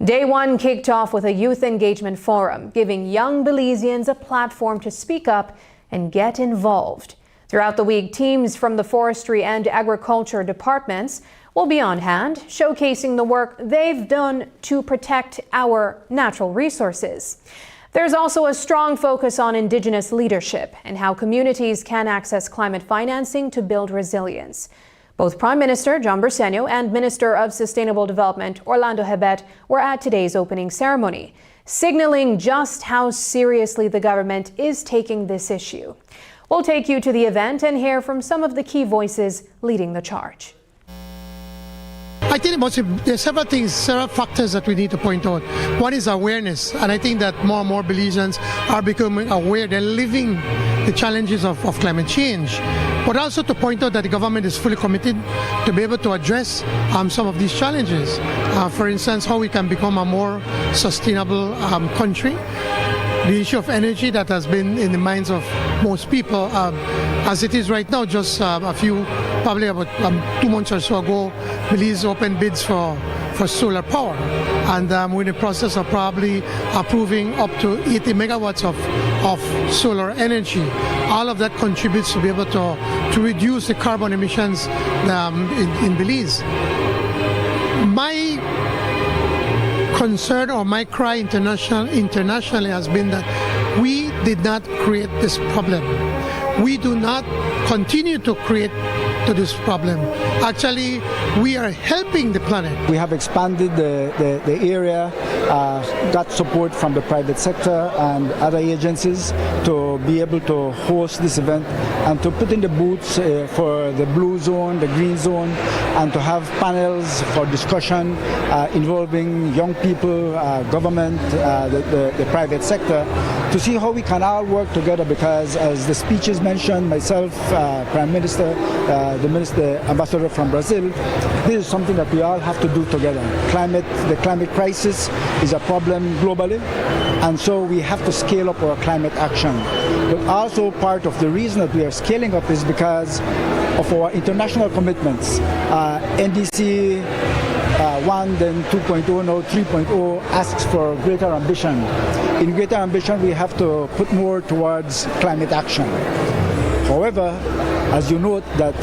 Day 1 kicked off with a youth engagement forum, giving young Belizeans a platform to speak up and get involved. Throughout the week, teams from the forestry and agriculture departments will be on hand, showcasing the work they've done to protect our natural resources. There's also a strong focus on Indigenous leadership and how communities can access climate financing to build resilience. Both Prime Minister John Briceño and Minister of Sustainable Development Orlando Hebet were at today's opening ceremony, signaling just how seriously the government is taking this issue. We'll take you to the event and hear from some of the key voices leading the charge. I think there's several factors that we need to point out. One is awareness, and I think that more and more Belizeans are becoming aware. They're living the challenges of climate change, but also to point out that the government is fully committed to be able to address some of these challenges. For instance, how we can become a more sustainable country. The issue of energy that has been in the minds of most people, as it is right now, just probably about 2 months or so ago, Belize opened bids for solar power, and we're in the process of probably approving up to 80 megawatts of solar energy. All of that contributes to be able to reduce the carbon emissions in Belize. My concern or my cry internationally has been that we did not create this problem. We do not continue to create this problem. Actually, we are helping the planet. We have expanded the area, got support from the private sector and other agencies to be able to host this event and to put in the booths for the blue zone, the green zone, and to have panels for discussion involving young people, government, the private sector, to see how we can all work together, because as the speeches mentioned, myself, Prime Minister, the Ambassador from Brazil, this is something that we all have to do together. The climate crisis is a problem globally, and so we have to scale up our climate action. But also part of the reason that we are scaling up is because of our international commitments. NDC 1, then 2.0, now 3.0 asks for greater ambition. In greater ambition, we have to put more towards climate action. However, as you note that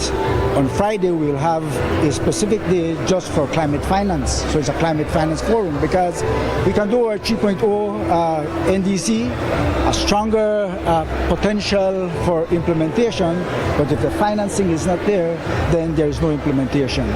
on Friday we will have a specific day just for climate finance. So it's a climate finance forum because we can do our 3.0 NDC, a stronger potential for implementation, but if the financing is not there, then there is no implementation.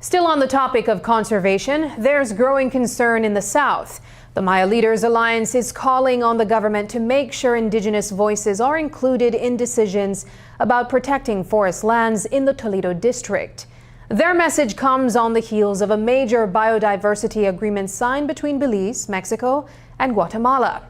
Still on the topic of conservation, there's growing concern in the South. The Maya Leaders Alliance is calling on the government to make sure Indigenous voices are included in decisions about protecting forest lands in the Toledo district. Their message comes on the heels of a major biodiversity agreement signed between Belize, Mexico, and Guatemala.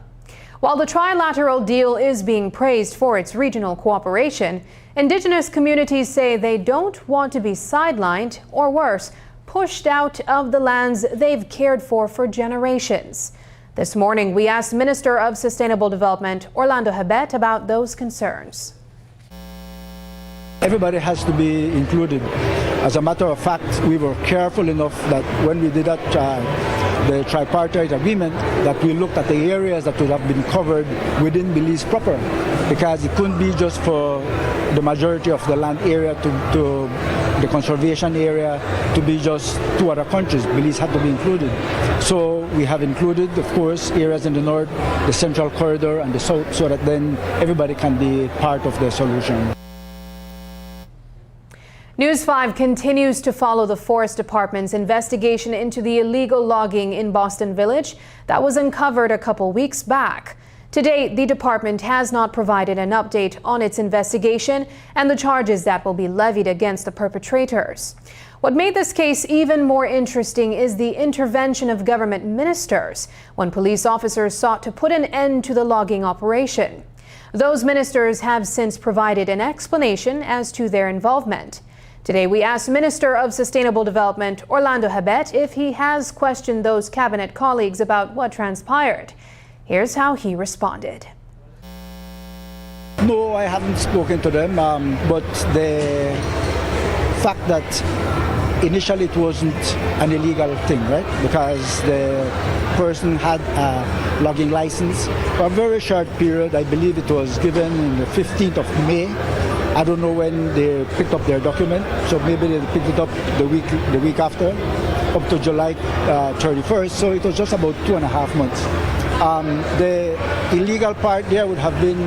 While the trilateral deal is being praised for its regional cooperation, Indigenous communities say they don't want to be sidelined, or worse, pushed out of the lands they've cared for generations. This morning, we asked Minister of Sustainable Development Orlando Habet about those concerns. Everybody has to be included. As a matter of fact, we were careful enough that when we did that, the tripartite agreement, that we looked at the areas that would have been covered within Belize proper, because it couldn't be just for the majority of the land area to the conservation area to be just two other countries. Belize had to be included. So we have included, of course, areas in the north, the central corridor, and the south, so that then everybody can be part of the solution. News 5 continues to follow the Forest Department's investigation into the illegal logging in Boston Village that was uncovered a couple weeks back. To date, the department has not provided an update on its investigation and the charges that will be levied against the perpetrators. What made this case even more interesting is the intervention of government ministers when police officers sought to put an end to the logging operation. Those ministers have since provided an explanation as to their involvement. Today, we asked Minister of Sustainable Development Orlando Habet if he has questioned those cabinet colleagues about what transpired. Here's how he responded. No, I haven't spoken to them, but the fact that initially it wasn't an illegal thing, right? Because the person had a logging license for a very short period. I believe it was given on the 15th of May. I don't know when they picked up their document, so maybe they picked it up the week after, up to July 31st. So it was just about 2.5 months. The illegal part there would have been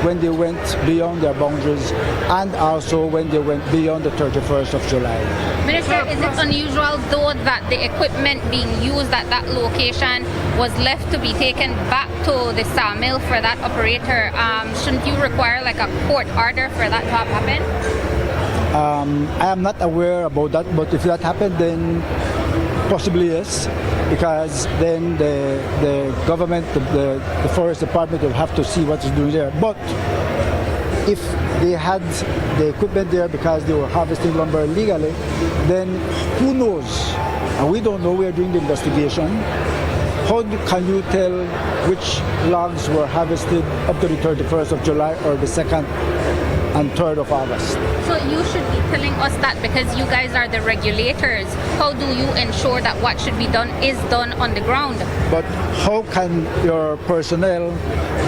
when they went beyond their boundaries, and also when they went beyond the 31st of July. Minister, is it unusual though that the equipment being used at that location was left to be taken back to the sawmill for that operator? Shouldn't you require like a court order for that to have happened? I am not aware about that, but if that happened, then possibly yes, because then the government, the forest department will have to see what is doing there. But if they had the equipment there because they were harvesting lumber illegally, then who knows? And we don't know. We are doing the investigation. How can you tell which logs were harvested up to the 31st of July or the 2nd and 3rd of August? So you should be telling us that because you guys are the regulators. How do you ensure that what should be done is done on the ground? But how can your personnel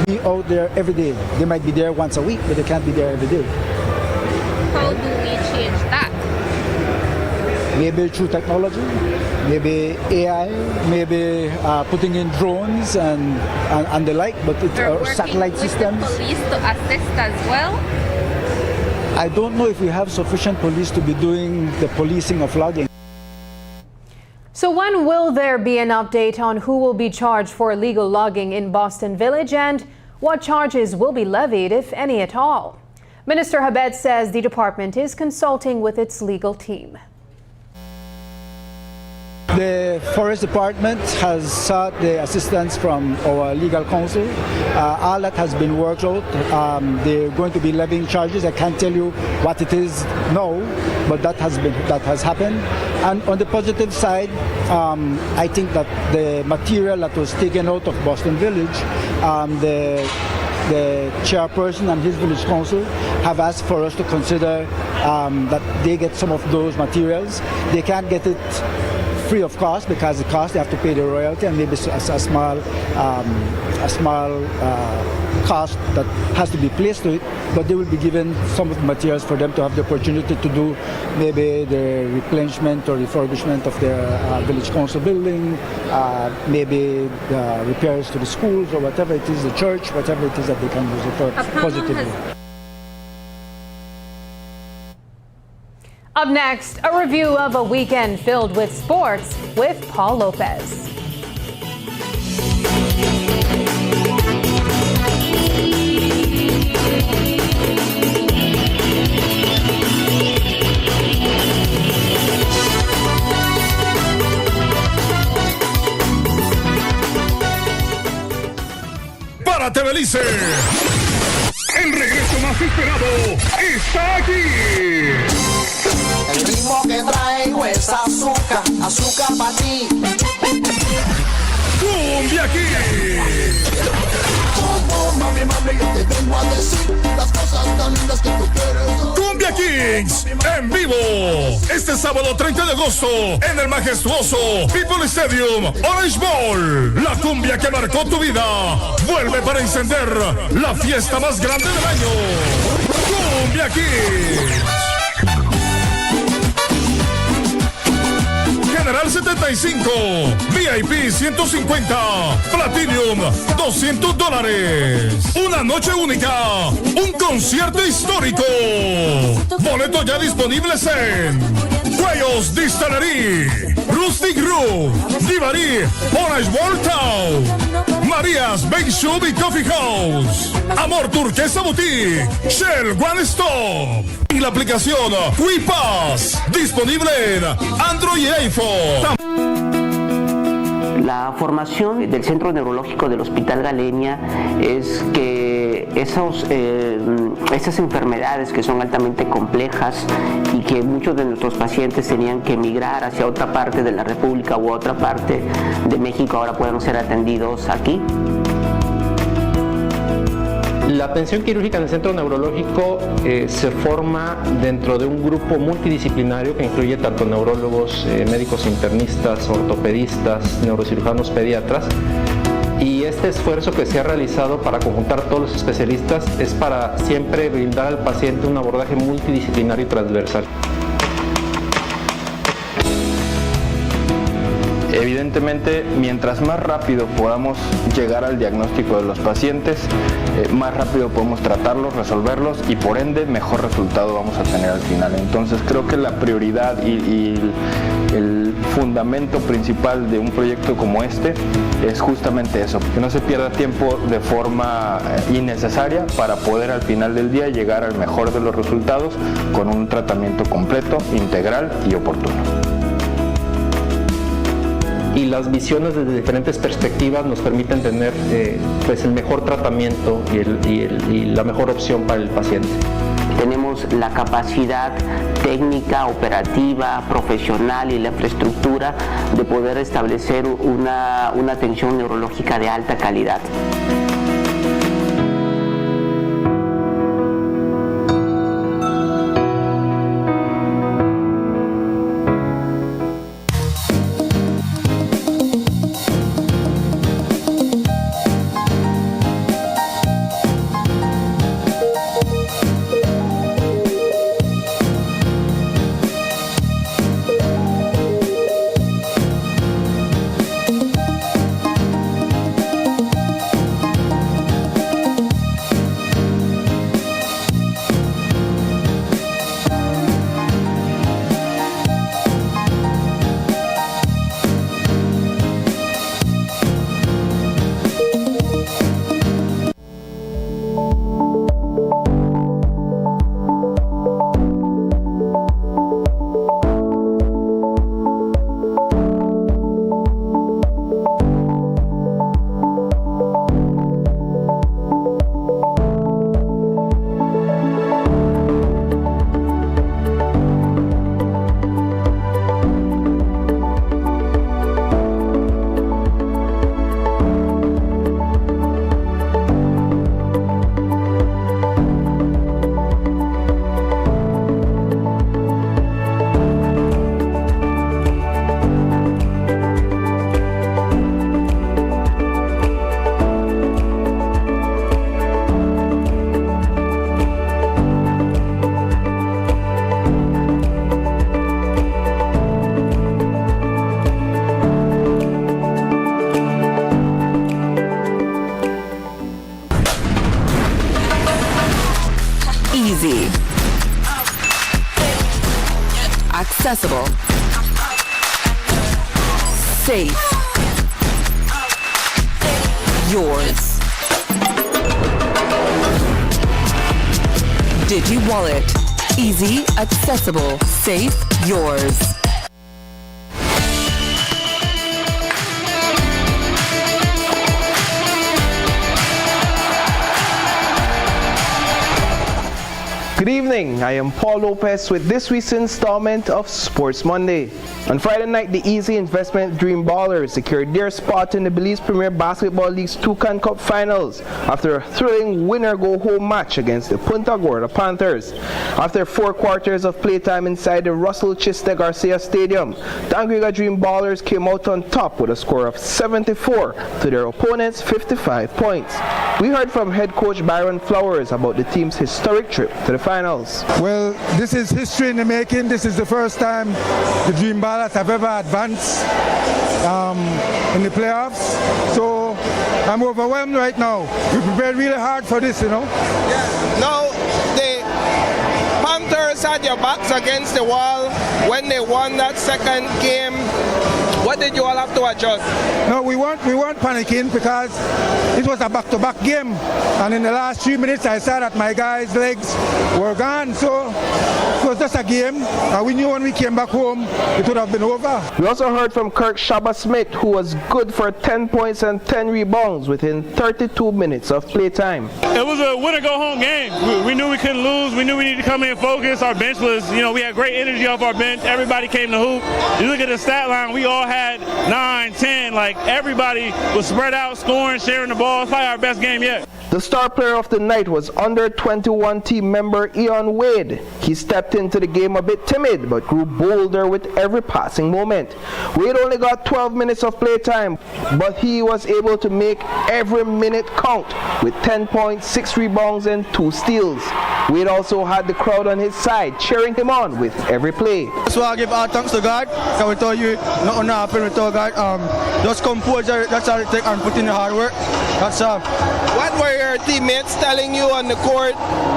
be out there every day? They might be there once a week, but they can't be there every day. How do we change that? Maybe through technology, maybe AI, maybe putting in drones and the like, but it's our satellite systems. With the police to assist as well? I don't know if we have sufficient police to be doing the policing of logging. So when will there be an update on who will be charged for illegal logging in Boston Village and what charges will be levied, if any at all? Minister Habet says the department is consulting with its legal team. The Forest Department has sought the assistance from our legal counsel. All that has been worked out. They're going to be levying charges. I can't tell you what it is now, but that has happened. And on the positive side, I think that the material that was taken out of Boston Village, the chairperson and his village council have asked for us to consider that they get some of those materials. They can't get it free of cost because the cost they have to pay the royalty and maybe a small cost that has to be placed to it, but they will be given some of the materials for them to have the opportunity to do maybe the replenishment or refurbishment of their village council building, maybe the repairs to the schools or whatever it is, the church, whatever it is that they can use it for positively. Up next, a review of a weekend filled with sports with Paul Lopez. ¡Párate, Belice! El regreso más esperado está aquí. El ritmo que traigo es azúcar, azúcar para ti. ¡Cumbia Kings! Mami, mami, yo te vengo a decir las cosas tan lindas que tú quieres. ¡Cumbia Kings! En vivo. Este sábado 30 de agosto en el majestuoso People Stadium Orange Bowl. La cumbia que marcó tu vida vuelve para encender la fiesta más grande del año. ¡Cumbia Kings! General 75, VIP 150, Platinum $200. Una noche única, un concierto histórico. Boletos ya disponibles en Cuellos Distillery, Rustic Roof, Divari, Orange Bowl Town, Marías Bake Shop y Coffee House, Amor Turquesa Boutique, Shell One Stop y la aplicación WePass, disponible en Android y iPhone. La formación del Centro Neurológico del Hospital Galenia es que esas enfermedades que son altamente complejas y que muchos de nuestros pacientes tenían que emigrar hacia otra parte de la República u otra parte de México ahora puedan ser atendidos aquí. La atención quirúrgica en el centro neurológico se forma dentro de un grupo multidisciplinario que incluye tanto neurólogos, médicos internistas, ortopedistas, neurocirujanos, pediatras. Y este esfuerzo que se ha realizado para conjuntar a todos los especialistas es para siempre brindar al paciente un abordaje multidisciplinario y transversal. Evidentemente, mientras más rápido podamos llegar al diagnóstico de los pacientes, más rápido podemos tratarlos, resolverlos y por ende mejor resultado vamos a tener al final. Entonces creo que la prioridad y el fundamento principal de un proyecto como este es justamente eso, que no se pierda tiempo de forma innecesaria para poder al final del día llegar al mejor de los resultados con un tratamiento completo, integral y oportuno. Y las visiones desde diferentes perspectivas nos permiten tener pues el mejor tratamiento y la mejor opción para el paciente. Tenemos la capacidad técnica, operativa, profesional y la infraestructura de poder establecer una atención neurológica de alta calidad. accessible, safe, yours. DigiWallet. Easy, accessible, safe, yours. Good evening, I am Paul Lopez with this week's installment of Sports Monday. On Friday night, the Easy Investment Dream Ballers secured their spot in the Belize Premier Basketball League's Toucan Cup Finals after a thrilling winner-go-home match against the Punta Gorda Panthers. After 4 quarters of playtime inside the Russell Chiste Garcia Stadium, the Anguilla Dream Ballers came out on top with a score of 74 to their opponent's 55 points. We heard from head coach Byron Flowers about the team's historic trip to the finals. Well, this is history in the making. This is the first time the Dream Ballers have ever advanced in the playoffs. So I'm overwhelmed right now. We prepared really hard for this, you know. Yeah. Now the Panthers had your backs against the wall when they won that second game. What did you all have to adjust? No, we weren't panicking because it was a back-to-back game, and in the last 3 minutes I saw that my guys' legs were gone, so it was just a game. We knew when we came back home it would have been over. We also heard from Kirk Shabba-Smith, who was good for 10 points and 10 rebounds within 32 minutes of playtime. It was a win-or-go-home game. We knew we couldn't lose. We knew we needed to come in and focus. Our bench was, we had great energy off our bench. Everybody came to hoop. You look at the stat line, we all had 9, 10, like everybody was spread out, scoring, sharing the ball. It's probably our best game yet. The star player of the night was under 21 team member Ian Wade. He stepped into the game a bit timid but grew bolder with every passing moment. Wade only got 12 minutes of playtime, but he was able to make every minute count with 10 points, 6 rebounds and 2 steals. Wade also had the crowd on his side, cheering him on with every play. That's why I give all thanks to God, because we told you nothing happened without God. Just composure, that's all it takes, and put in the hard work. That's all. What were your teammates telling you on the court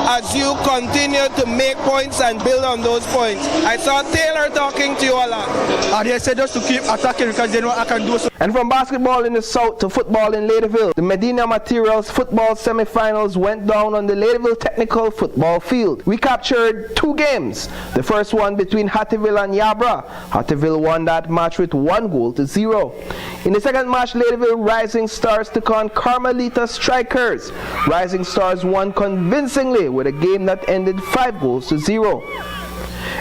as you continue to make points and build on those points? I saw Taylor talking to you a lot. They said just to keep attacking because they know I can do so. And from basketball in the south to football in Ladyville, the Medina Materials football semifinals went down on the Ladyville Technical Football Field. We captured 2 games. The first one between Hattieville and Yabra. Hattieville won that match with 1-0. In the second match, Ladyville Rising Stars took on Carmelita Strikers. Rising Stars won convincingly with a game that ended 5-0.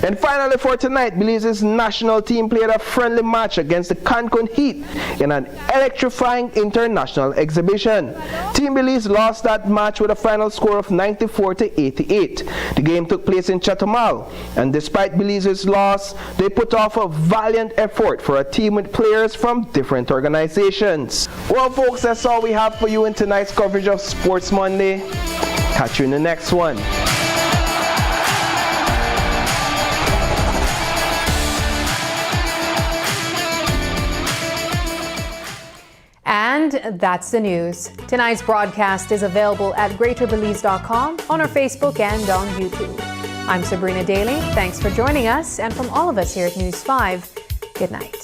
And finally for tonight, Belize's national team played a friendly match against the Cancun Heat in an electrifying international exhibition. Team Belize lost that match with a final score of 94-88. The game took place in Chetumal, and despite Belize's loss, they put off a valiant effort for a team with players from different organizations. Well folks, that's all we have for you in tonight's coverage of Sports Monday. Catch you in the next one. And that's the news. Tonight's broadcast is available at greaterbelize.com, on our Facebook and on YouTube. I'm Sabrina Daly. Thanks for joining us. And from all of us here at News 5, good night.